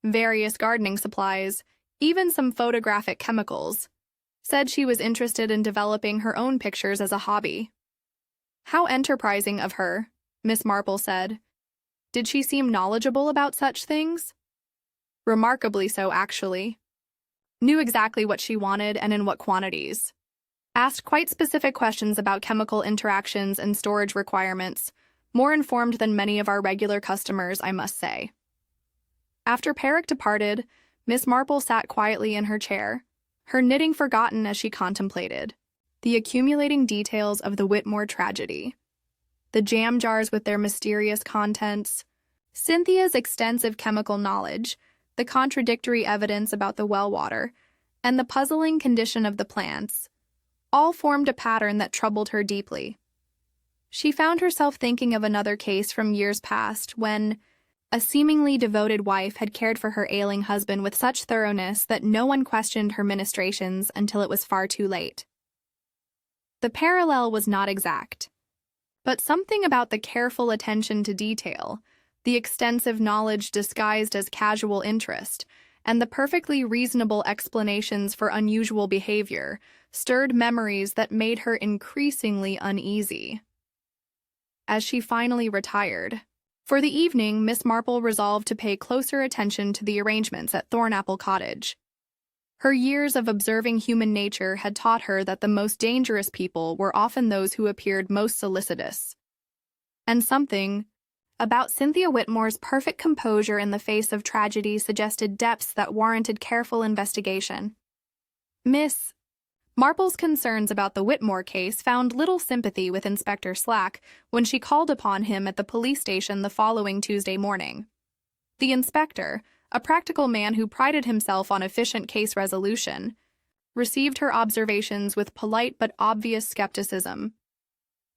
various gardening supplies, even some photographic chemicals. Said she was interested in developing her own pictures as a hobby. How enterprising of her, Miss Marple said. Did she seem knowledgeable about such things? Remarkably so, actually. Knew exactly what she wanted and in what quantities. Asked quite specific questions about chemical interactions and storage requirements, more informed than many of our regular customers, I must say. After Perrick departed, Miss Marple sat quietly in her chair, her knitting forgotten as she contemplated the accumulating details of the Whitmore tragedy. The jam jars with their mysterious contents, Cynthia's extensive chemical knowledge, the contradictory evidence about the well water, and the puzzling condition of the plants, all formed a pattern that troubled her deeply. She found herself thinking of another case from years past when a seemingly devoted wife had cared for her ailing husband with such thoroughness that no one questioned her ministrations until it was far too late. The parallel was not exact, but something about the careful attention to detail, the extensive knowledge disguised as casual interest, and the perfectly reasonable explanations for unusual behavior stirred memories that made her increasingly uneasy. As she finally retired, for the evening, Miss Marple resolved to pay closer attention to the arrangements at Thornapple Cottage. Her years of observing human nature had taught her that the most dangerous people were often those who appeared most solicitous. And something about Cynthia Whitmore's perfect composure in the face of tragedy suggested depths that warranted careful investigation. Miss Marple's concerns about the Whitmore case found little sympathy with Inspector Slack when she called upon him at the police station the following Tuesday morning. The inspector, a practical man who prided himself on efficient case resolution, received her observations with polite but obvious skepticism.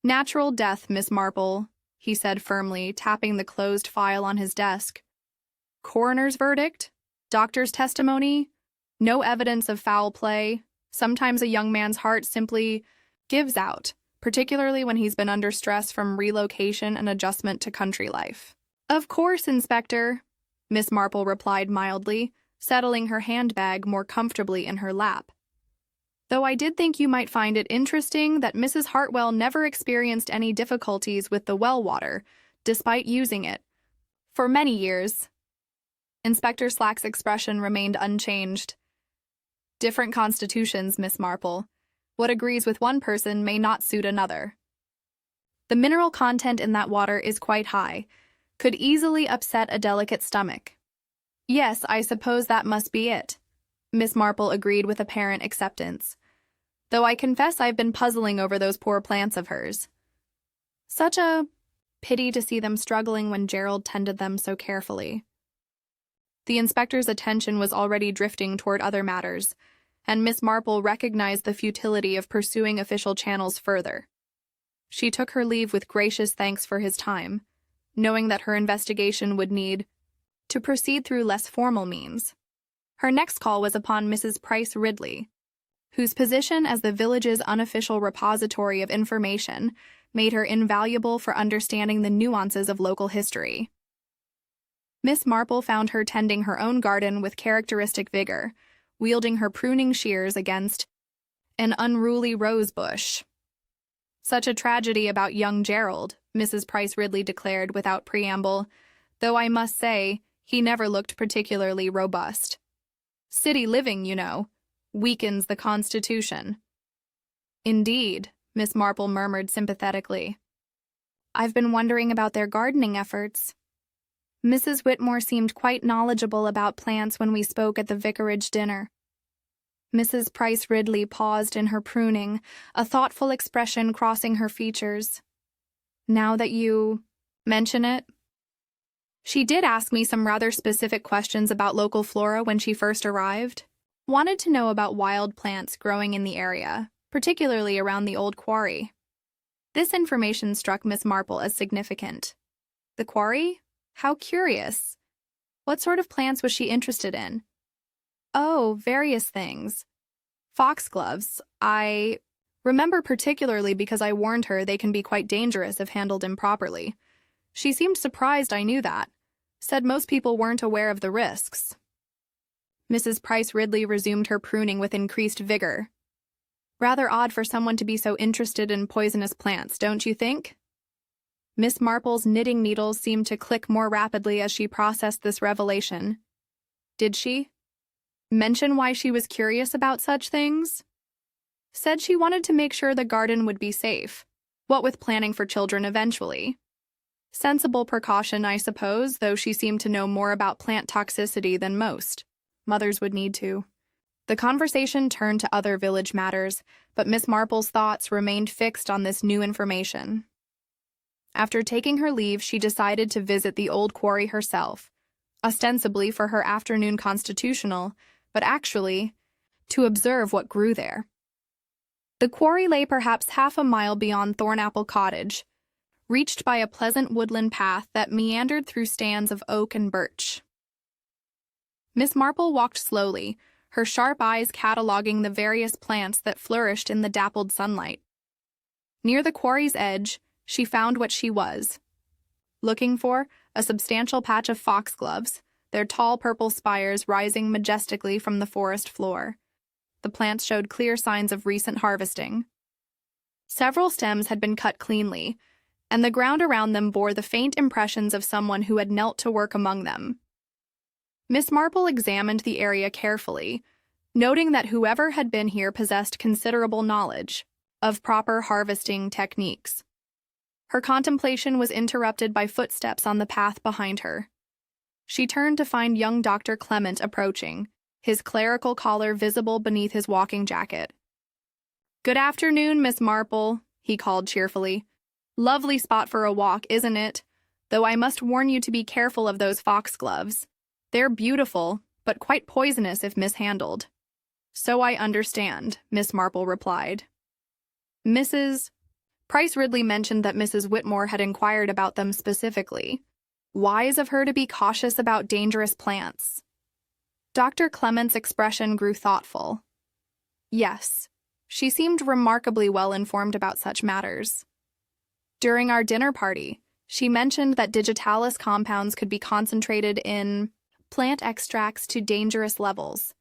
"Natural death, Miss Marple," he said firmly, tapping the closed file on his desk. "Coroner's verdict? Doctor's testimony? No evidence of foul play. Sometimes a young man's heart simply gives out, particularly when he's been under stress from relocation and adjustment to country life." "Of course, Inspector," Miss Marple replied mildly, settling her handbag more comfortably in her lap. "Though I did think you might find it interesting that Mrs. Hartwell never experienced any difficulties with the well water, despite using it for many years." Inspector Slack's expression remained unchanged. "Different constitutions, Miss Marple. What agrees with one person may not suit another. The mineral content in that water is quite high, could easily upset a delicate stomach." "Yes, I suppose that must be it," Miss Marple agreed with apparent acceptance. "Though I confess I've been puzzling over those poor plants of hers. Such a pity to see them struggling when Gerald tended them so carefully." The inspector's attention was already drifting toward other matters, and Miss Marple recognized the futility of pursuing official channels further. She took her leave with gracious thanks for his time, knowing that her investigation would need to proceed through less formal means. Her next call was upon Mrs. Price Ridley, whose position as the village's unofficial repository of information made her invaluable for understanding the nuances of local history. Miss Marple found her tending her own garden with characteristic vigor, wielding her pruning shears against an unruly rose bush. "Such a tragedy about young Gerald," Mrs. Price Ridley declared without preamble, "though I must say he never looked particularly robust. City living, you know, weakens the constitution." "Indeed," Miss Marple murmured sympathetically. "I've been wondering about their gardening efforts. Mrs. Whitmore seemed quite knowledgeable about plants when we spoke at the vicarage dinner." Mrs. Price Ridley paused in her pruning, a thoughtful expression crossing her features. "Now that you mention it, she did ask me some rather specific questions about local flora when she first arrived. Wanted to know about wild plants growing in the area, particularly around the old quarry." This information struck Miss Marple as significant. "The quarry? How curious. What sort of plants was she interested in?" "Oh, various things. Foxgloves. I remember particularly because I warned her they can be quite dangerous if handled improperly. She seemed surprised I knew that. Said most people weren't aware of the risks. Mrs. Price Ridley resumed her pruning with increased vigor. Rather odd for someone to be so interested in poisonous plants, don't you think? Miss Marple's knitting needles seemed to click more rapidly as she processed this revelation. Did she mention why she was curious about such things? Said she wanted to make sure the garden would be safe, what with planning for children eventually. Sensible precaution, I suppose, though she seemed to know more about plant toxicity than most. Mothers would need to. The conversation turned to other village matters, but Miss Marple's thoughts remained fixed on this new information. After taking her leave, she decided to visit the old quarry herself, ostensibly for her afternoon constitutional, but actually to observe what grew there. The quarry lay perhaps half a mile beyond Thornapple Cottage, reached by a pleasant woodland path that meandered through stands of oak and birch. Miss Marple walked slowly, her sharp eyes cataloging the various plants that flourished in the dappled sunlight. Near the quarry's edge, she found what she was looking for, a substantial patch of foxgloves, their tall purple spires rising majestically from the forest floor. The plants showed clear signs of recent harvesting. Several stems had been cut cleanly, and the ground around them bore the faint impressions of someone who had knelt to work among them. Miss Marple examined the area carefully, noting that whoever had been here possessed considerable knowledge of proper harvesting techniques. Her contemplation was interrupted by footsteps on the path behind her. She turned to find young Dr. Clement approaching, his clerical collar visible beneath his walking jacket. "Good afternoon, Miss Marple," he called cheerfully. "Lovely spot for a walk, isn't it? Though I must warn you to be careful of those foxgloves. They're beautiful, but quite poisonous if mishandled." "So I understand," Miss Marple replied. Mrs. Price Ridley mentioned that Mrs. Whitmore had inquired about them specifically. Wise of her to be cautious about dangerous plants. Dr. Clement's expression grew thoughtful. Yes, she seemed remarkably well informed about such matters. During our dinner party, she mentioned that digitalis compounds could be concentrated in plant extracts to dangerous levels.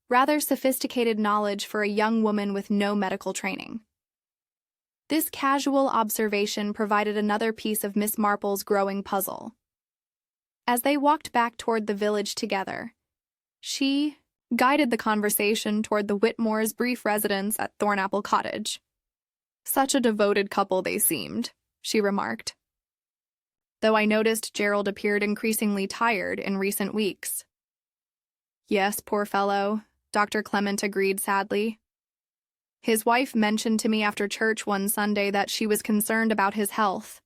Rather sophisticated knowledge for a young woman with no medical training. This casual observation provided another piece of Miss Marple's growing puzzle. As they walked back toward the village together, she guided the conversation toward the Whitmores' brief residence at Thornapple Cottage. "Such a devoted couple they seemed," she remarked. "Though I noticed Gerald appeared increasingly tired in recent weeks." "Yes, poor fellow," Dr. Clement agreed sadly. "His wife mentioned to me after church one Sunday that she was concerned about his health.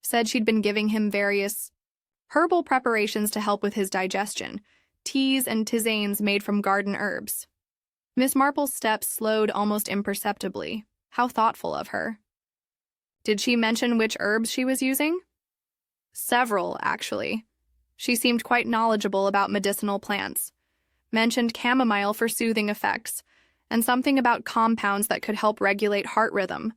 Said she'd been giving him various herbal preparations to help with his digestion, teas and tisanes made from garden herbs." Miss Marple's steps slowed almost imperceptibly. How thoughtful of her. "Did she mention which herbs she was using?" "Several, actually. She seemed quite knowledgeable about medicinal plants. Mentioned chamomile for soothing effects, and something about compounds that could help regulate heart rhythm.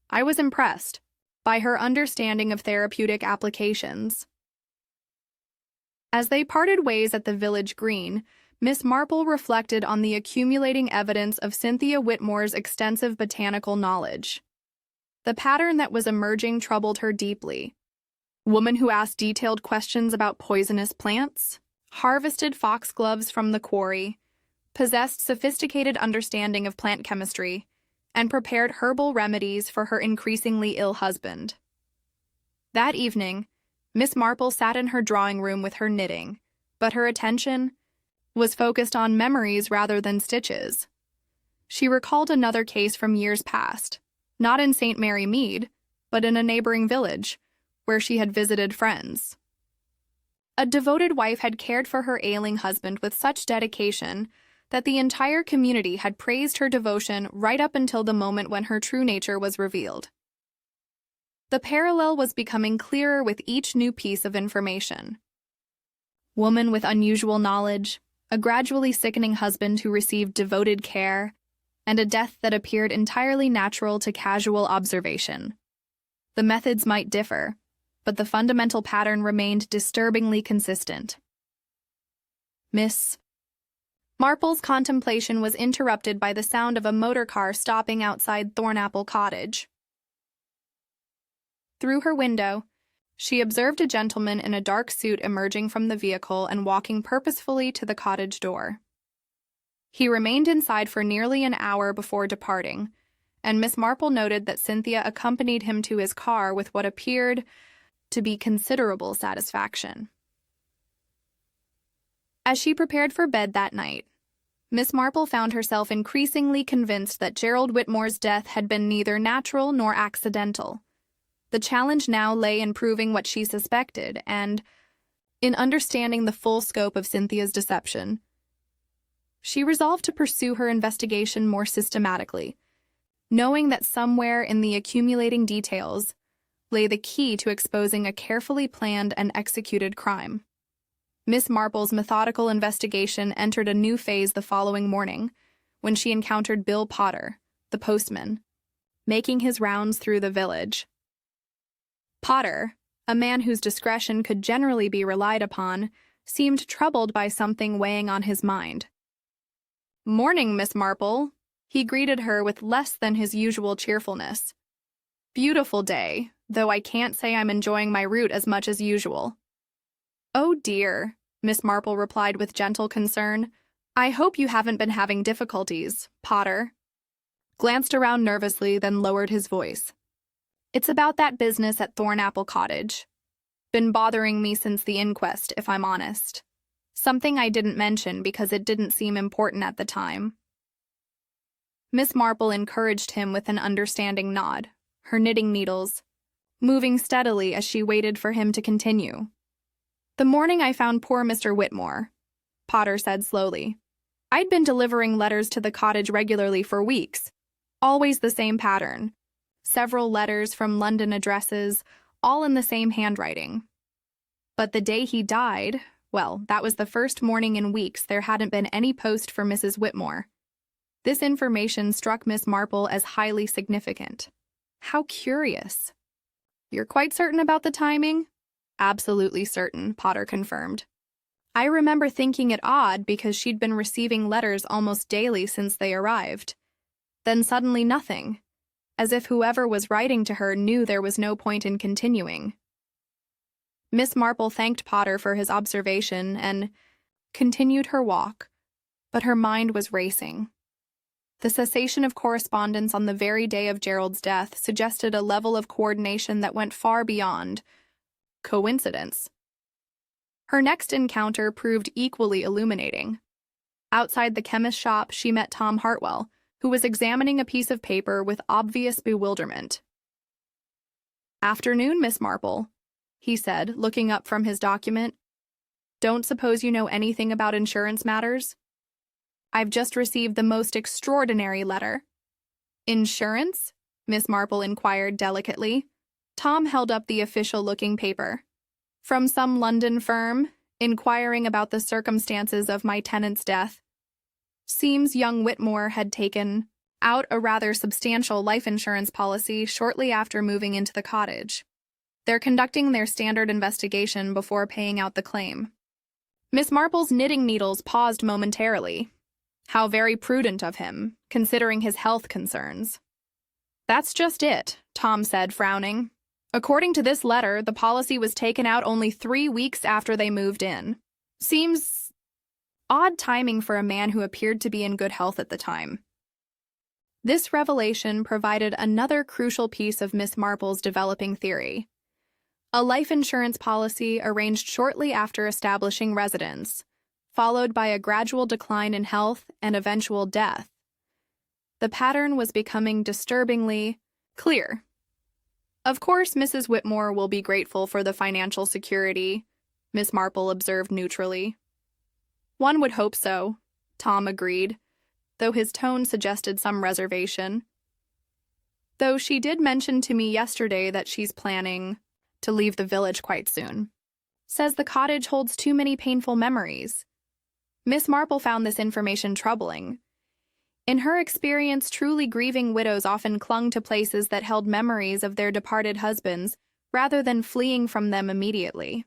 I was impressed by her understanding of therapeutic applications." As they parted ways at the village green, Miss Marple reflected on the accumulating evidence of Cynthia Whitmore's extensive botanical knowledge. The pattern that was emerging troubled her deeply. Woman who asked detailed questions about poisonous plants, harvested foxgloves from the quarry, possessed sophisticated understanding of plant chemistry, and prepared herbal remedies for her increasingly ill husband. That evening, Miss Marple sat in her drawing room with her knitting, but her attention was focused on memories rather than stitches. She recalled another case from years past, not in St. Mary Mead, but in a neighboring village, where she had visited friends. A devoted wife had cared for her ailing husband with such dedication that the entire community had praised her devotion right up until the moment when her true nature was revealed. The parallel was becoming clearer with each new piece of information. Woman with unusual knowledge, a gradually sickening husband who received devoted care, and a death that appeared entirely natural to casual observation. The methods might differ, but the fundamental pattern remained disturbingly consistent. Miss Marple's contemplation was interrupted by the sound of a motor car stopping outside Thornapple Cottage. Through her window, she observed a gentleman in a dark suit emerging from the vehicle and walking purposefully to the cottage door. He remained inside for nearly an hour before departing, and Miss Marple noted that Cynthia accompanied him to his car with what appeared to be considerable satisfaction. As she prepared for bed that night, Miss Marple found herself increasingly convinced that Gerald Whitmore's death had been neither natural nor accidental. The challenge now lay in proving what she suspected and in understanding the full scope of Cynthia's deception. She resolved to pursue her investigation more systematically, knowing that somewhere in the accumulating details lay the key to exposing a carefully planned and executed crime. Miss Marple's methodical investigation entered a new phase the following morning, when she encountered Bill Potter, the postman, making his rounds through the village. Potter, a man whose discretion could generally be relied upon, seemed troubled by something weighing on his mind. "Morning, Miss Marple," he greeted her with less than his usual cheerfulness. "Beautiful day, though I can't say I'm enjoying my route as much as usual." "Oh dear," Miss Marple replied with gentle concern. "I hope you haven't been having difficulties." Potter glanced around nervously, then lowered his voice. "It's about that business at Thornapple Cottage. Been bothering me since the inquest, if I'm honest. Something I didn't mention because it didn't seem important at the time." Miss Marple encouraged him with an understanding nod, her knitting needles moving steadily as she waited for him to continue. "The morning I found poor Mr. Whitmore," Potter said slowly. "I'd been delivering letters to the cottage regularly for weeks. Always the same pattern. Several letters from London addresses, all in the same handwriting. But the day he died, well, that was the first morning in weeks there hadn't been any post for Mrs. Whitmore. This information struck Miss Marple as highly significant. How curious. "You're quite certain about the timing?" "Absolutely certain," Potter confirmed. "I remember thinking it odd because she'd been receiving letters almost daily since they arrived. Then suddenly nothing, as if whoever was writing to her knew there was no point in continuing." Miss Marple thanked Potter for his observation and continued her walk, but her mind was racing. The cessation of correspondence on the very day of Gerald's death suggested a level of coordination that went far beyond coincidence. Her next encounter proved equally illuminating. Outside the chemist's shop, she met Tom Hartwell, who was examining a piece of paper with obvious bewilderment. "Afternoon, Miss Marple," he said, looking up from his document. "Don't suppose you know anything about insurance matters? I've just received the most extraordinary letter." "Insurance?" Miss Marple inquired delicately. Tom held up the official-looking paper. "From some London firm, inquiring about the circumstances of my tenant's death. Seems young Whitmore had taken out a rather substantial life insurance policy shortly after moving into the cottage. They're conducting their standard investigation before paying out the claim." Miss Marple's knitting needles paused momentarily. How very prudent of him, considering his health concerns. "That's just it," Tom said, frowning. "According to this letter, the policy was taken out only 3 weeks after they moved in. Seems odd timing for a man who appeared to be in good health at the time." This revelation provided another crucial piece of Miss Marple's developing theory. A life insurance policy arranged shortly after establishing residence, followed by a gradual decline in health and eventual death. The pattern was becoming disturbingly clear. "Of course, Mrs. Whitmore will be grateful for the financial security," Miss Marple observed neutrally. "One would hope so," Tom agreed, though his tone suggested some reservation. "Though she did mention to me yesterday that she's planning to leave the village quite soon. Says the cottage holds too many painful memories." Miss Marple found this information troubling. In her experience, truly grieving widows often clung to places that held memories of their departed husbands, rather than fleeing from them immediately.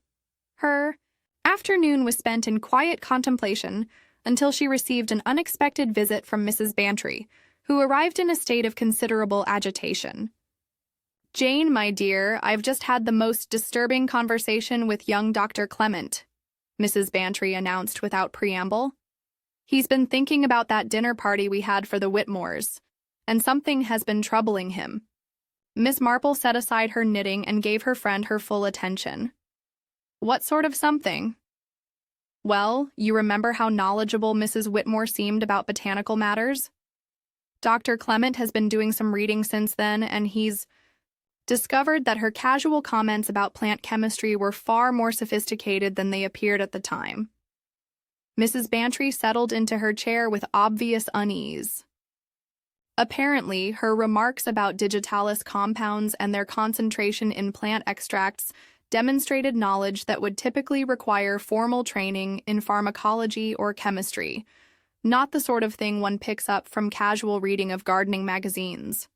Her afternoon was spent in quiet contemplation until she received an unexpected visit from Mrs. Bantry, who arrived in a state of considerable agitation. "Jane, my dear, I've just had the most disturbing conversation with young Dr. Clement," Mrs. Bantry announced without preamble. "He's been thinking about that dinner party we had for the Whitmores, and something has been troubling him." Miss Marple set aside her knitting and gave her friend her full attention. "What sort of something?" "Well, you remember how knowledgeable Mrs. Whitmore seemed about botanical matters? Dr. Clement has been doing some reading since then, and he's discovered that her casual comments about plant chemistry were far more sophisticated than they appeared at the time." Mrs. Bantry settled into her chair with obvious unease. Apparently, her remarks about digitalis compounds and their concentration in plant extracts demonstrated knowledge that would typically require formal training in pharmacology or chemistry, not the sort of thing one picks up from casual reading of gardening magazines.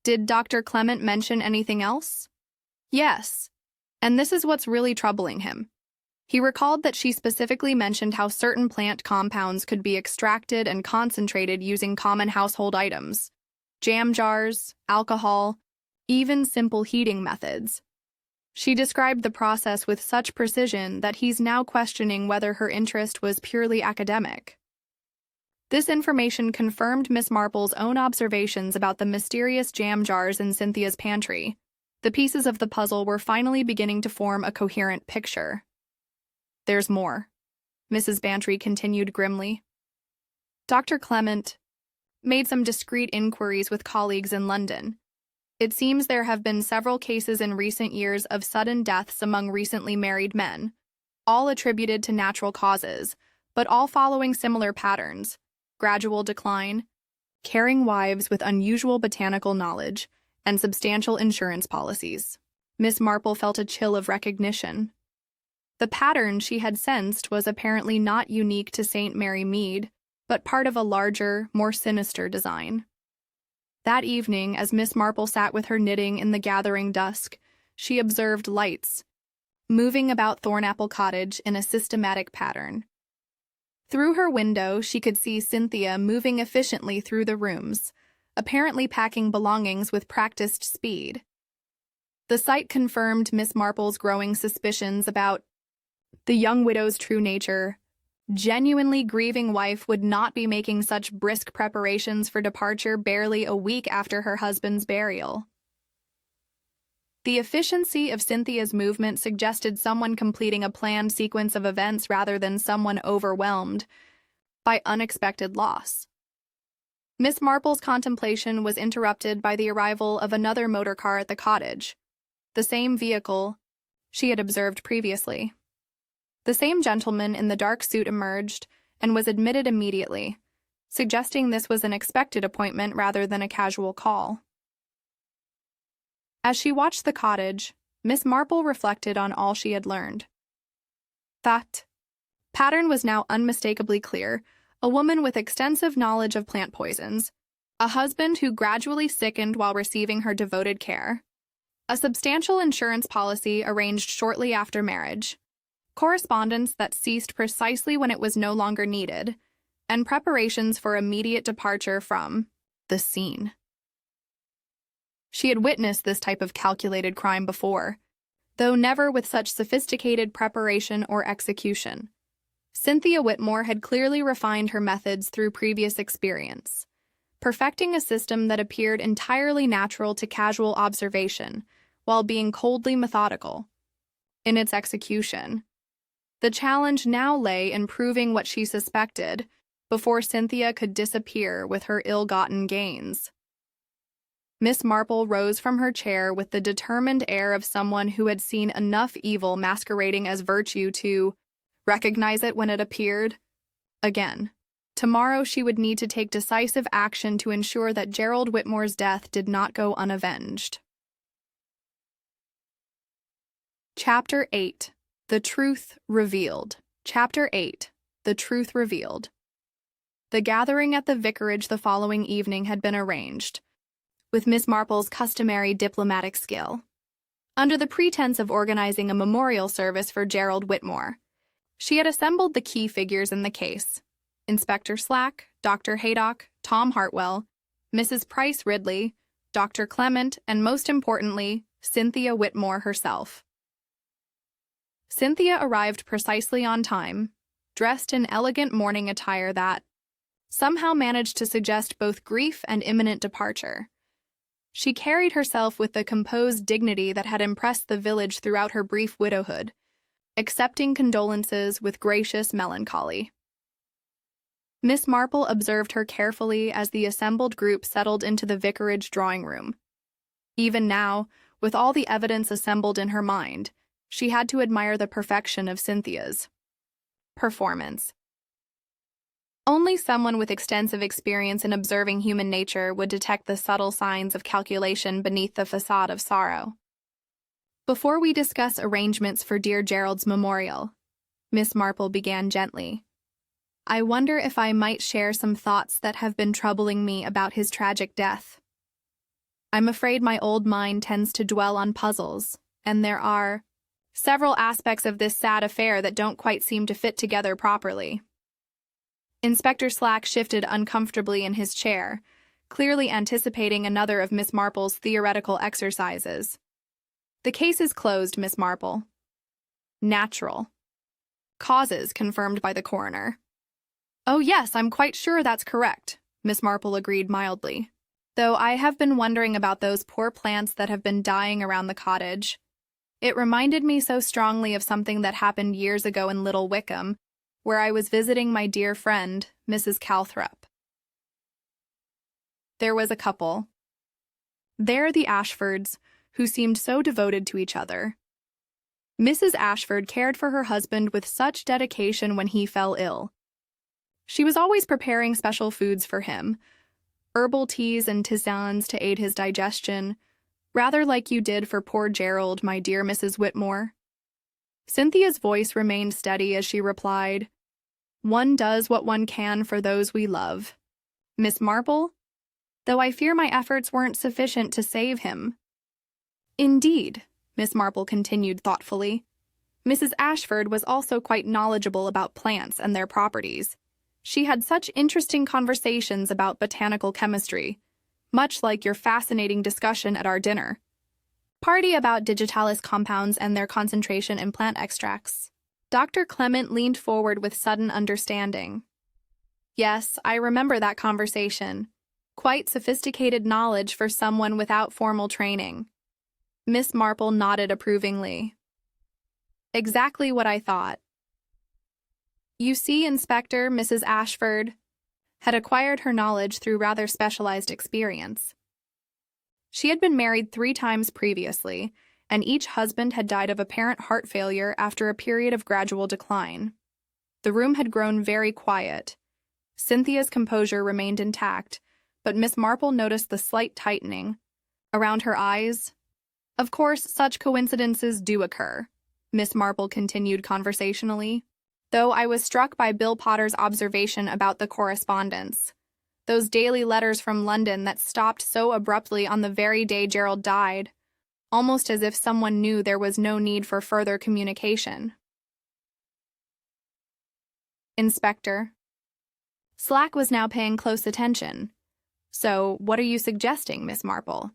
"Did Dr. Clement mention anything else?" "Yes, and this is what's really troubling him. He recalled that she specifically mentioned how certain plant compounds could be extracted and concentrated using common household items, jam jars, alcohol, even simple heating methods. She described the process with such precision that he's now questioning whether her interest was purely academic." This information confirmed Miss Marple's own observations about the mysterious jam jars in Cynthia's pantry. The pieces of the puzzle were finally beginning to form a coherent picture. "There's more," Mrs. Bantry continued grimly. "Dr. Clement made some discreet inquiries with colleagues in London. It seems there have been several cases in recent years of sudden deaths among recently married men, all attributed to natural causes, but all following similar patterns: gradual decline, caring wives with unusual botanical knowledge, and substantial insurance policies." Miss Marple felt a chill of recognition. The pattern she had sensed was apparently not unique to St. Mary Mead, but part of a larger, more sinister design. That evening, as Miss Marple sat with her knitting in the gathering dusk, she observed lights moving about Thornapple Cottage in a systematic pattern. Through her window, she could see Cynthia moving efficiently through the rooms, apparently packing belongings with practiced speed. The sight confirmed Miss Marple's growing suspicions about the young widow's true nature. Genuinely grieving wife would not be making such brisk preparations for departure barely a week after her husband's burial. The efficiency of Cynthia's movement suggested someone completing a planned sequence of events rather than someone overwhelmed by unexpected loss. Miss Marple's contemplation was interrupted by the arrival of another motor car at the cottage, the same vehicle she had observed previously. The same gentleman in the dark suit emerged and was admitted immediately, suggesting this was an expected appointment rather than a casual call. As she watched the cottage, Miss Marple reflected on all she had learned. That pattern was now unmistakably clear: a woman with extensive knowledge of plant poisons, a husband who gradually sickened while receiving her devoted care, a substantial insurance policy arranged shortly after marriage, correspondence that ceased precisely when it was no longer needed, and preparations for immediate departure from the scene. She had witnessed this type of calculated crime before, though never with such sophisticated preparation or execution. Cynthia Whitmore had clearly refined her methods through previous experience, perfecting a system that appeared entirely natural to casual observation, while being coldly methodical in its execution. The challenge now lay in proving what she suspected before Cynthia could disappear with her ill-gotten gains. Miss Marple rose from her chair with the determined air of someone who had seen enough evil masquerading as virtue to recognize it when it appeared again. Tomorrow she would need to take decisive action to ensure that Gerald Whitmore's death did not go unavenged. Chapter 8. The Truth Revealed. Chapter 8. The Truth Revealed. The gathering at the vicarage the following evening had been arranged, with Miss Marple's customary diplomatic skill. under the pretense of organizing a memorial service for Gerald Whitmore. She had assembled the key figures in the case: Inspector Slack, Dr. Haydock, Tom Hartwell, Mrs. Price Ridley, Dr. Clement, and most importantly, Cynthia Whitmore herself. Cynthia arrived precisely on time, dressed in elegant mourning attire that somehow managed to suggest both grief and imminent departure. She carried herself with the composed dignity that had impressed the village throughout her brief widowhood, accepting condolences with gracious melancholy. Miss Marple observed her carefully as the assembled group settled into the vicarage drawing room. Even now, with all the evidence assembled in her mind, she had to admire the perfection of Cynthia's performance. Only someone with extensive experience in observing human nature would detect the subtle signs of calculation beneath the facade of sorrow. Before we discuss arrangements for dear Gerald's memorial, Miss Marple began gently, I wonder if I might share some thoughts that have been troubling me about his tragic death. I'm afraid my old mind tends to dwell on puzzles, and there are several aspects of this sad affair that don't quite seem to fit together properly. Inspector Slack shifted uncomfortably in his chair, clearly anticipating another of Miss Marple's theoretical exercises. The case is closed, Miss Marple. Natural. Causes confirmed by the coroner. Oh yes, I'm quite sure that's correct, Miss Marple agreed mildly. Though I have been wondering about those poor plants that have been dying around the cottage. It reminded me so strongly of something that happened years ago in Little Wickham, where I was visiting my dear friend, Mrs. Calthrop. There was a couple. There the Ashfords, who seemed so devoted to each other. Mrs. Ashford cared for her husband with such dedication when he fell ill. She was always preparing special foods for him, herbal teas and tisanes to aid his digestion, rather like you did for poor Gerald, my dear Mrs. Whitmore. Cynthia's voice remained steady as she replied, One does what one can for those we love. Miss Marple, though I fear my efforts weren't sufficient to save him. Indeed, Miss Marple continued thoughtfully. Mrs. Ashford was also quite knowledgeable about plants and their properties. She had such interesting conversations about botanical chemistry, much like your fascinating discussion at our dinner party about digitalis compounds and their concentration in plant extracts. Dr. Clement leaned forward with sudden understanding. Yes, I remember that conversation. Quite sophisticated knowledge for someone without formal training. Miss Marple nodded approvingly. Exactly what I thought. You see, Inspector, Mrs. Ashford had acquired her knowledge through rather specialized experience. She had been married 3 times previously, and each husband had died of apparent heart failure after a period of gradual decline. The room had grown very quiet. Cynthia's composure remained intact, but Miss Marple noticed the slight tightening around her eyes. Of course, such coincidences do occur, Miss Marple continued conversationally, though I was struck by Bill Potter's observation about the correspondence. Those daily letters from London that stopped so abruptly on the very day Gerald died, almost as if someone knew there was no need for further communication. Inspector. Slack was now paying close attention. So, what are you suggesting, Miss Marple?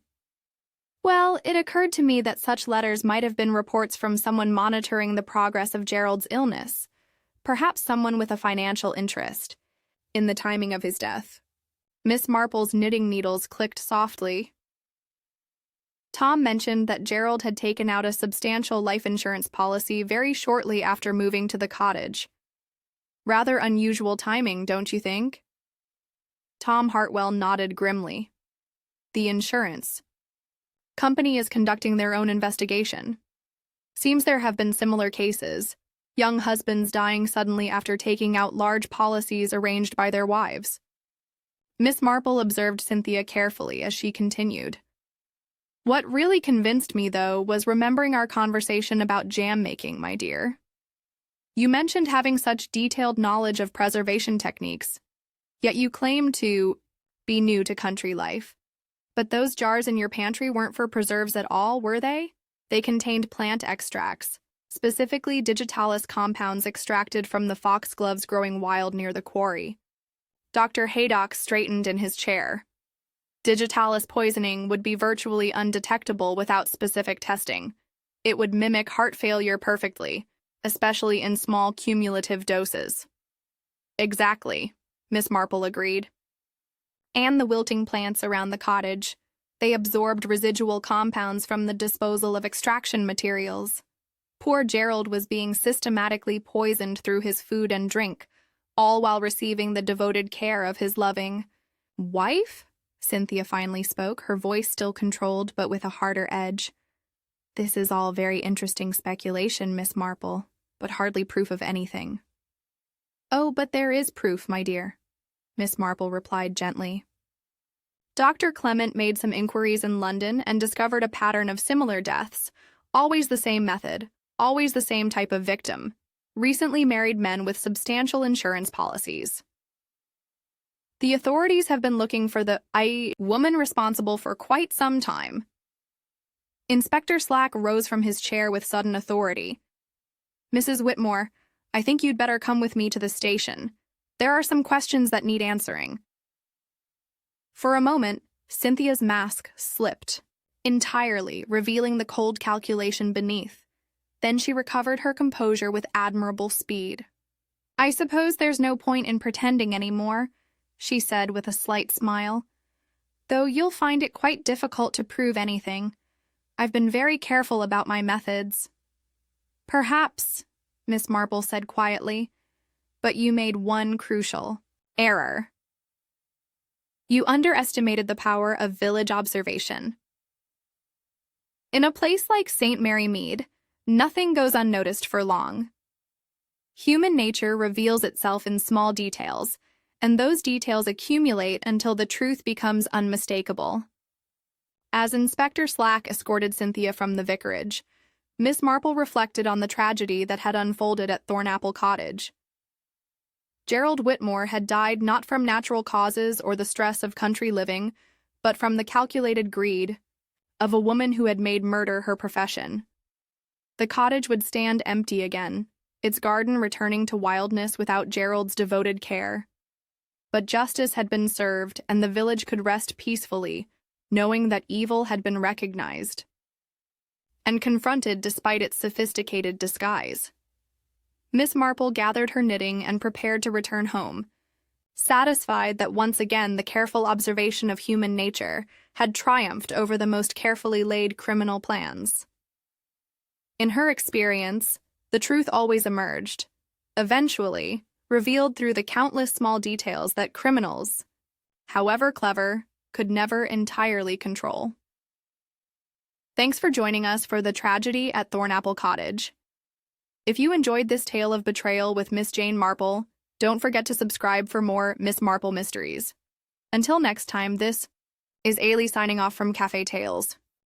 Well, it occurred to me that such letters might have been reports from someone monitoring the progress of Gerald's illness, perhaps someone with a financial interest in the timing of his death. Miss Marple's knitting needles clicked softly. Tom mentioned that Gerald had taken out a substantial life insurance policy very shortly after moving to the cottage. Rather unusual timing, don't you think? Tom Hartwell nodded grimly. The insurance company is conducting their own investigation. Seems there have been similar cases, young husbands dying suddenly after taking out large policies arranged by their wives. Miss Marple observed Cynthia carefully as she continued. What really convinced me, though, was remembering our conversation about jam making, my dear. You mentioned having such detailed knowledge of preservation techniques, yet you claim to be new to country life. But those jars in your pantry weren't for preserves at all, were they? They contained plant extracts, specifically digitalis compounds extracted from the foxgloves growing wild near the quarry. Dr. Haydock straightened in his chair. Digitalis poisoning would be virtually undetectable without specific testing. It would mimic heart failure perfectly, especially in small cumulative doses. Exactly, Miss Marple agreed. And the wilting plants around the cottage. They absorbed residual compounds from the disposal of extraction materials. Poor Gerald was being systematically poisoned through his food and drink, all while receiving the devoted care of his loving wife? Cynthia finally spoke, her voice still controlled but with a harder edge. This is all very interesting speculation, Miss Marple, but hardly proof of anything. Oh, but there is proof, my dear, Miss Marple replied gently. Dr. Clement made some inquiries in London and discovered a pattern of similar deaths, always the same method, always the same type of victim, recently married men with substantial insurance policies. The authorities have been looking for the woman responsible for quite some time. Inspector Slack rose from his chair with sudden authority. Mrs. Whitmore, I think you'd better come with me to the station. There are some questions that need answering. For a moment, Cynthia's mask slipped, entirely revealing the cold calculation beneath. Then she recovered her composure with admirable speed. I suppose there's no point in pretending anymore, she said with a slight smile. Though you'll find it quite difficult to prove anything. I've been very careful about my methods. Perhaps, Miss Marple said quietly, but you made one crucial error. You underestimated the power of village observation. In a place like St. Mary Mead, nothing goes unnoticed for long. Human nature reveals itself in small details, and those details accumulate until the truth becomes unmistakable. As Inspector Slack escorted Cynthia from the vicarage, Miss Marple reflected on the tragedy that had unfolded at Thornapple Cottage. Gerald Whitmore had died not from natural causes or the stress of country living, but from the calculated greed of a woman who had made murder her profession. The cottage would stand empty again, its garden returning to wildness without Gerald's devoted care. But justice had been served, and the village could rest peacefully, knowing that evil had been recognized and confronted despite its sophisticated disguise. Miss Marple gathered her knitting and prepared to return home, satisfied that once again the careful observation of human nature had triumphed over the most carefully laid criminal plans. In her experience, the truth always emerged, eventually revealed through the countless small details that criminals, however clever, could never entirely control. Thanks for joining us for the tragedy at Thornapple Cottage. If you enjoyed this tale of betrayal with Miss Jane Marple, don't forget to subscribe for more Miss Marple mysteries. Until next time, this is Ailey signing off from Café Tales.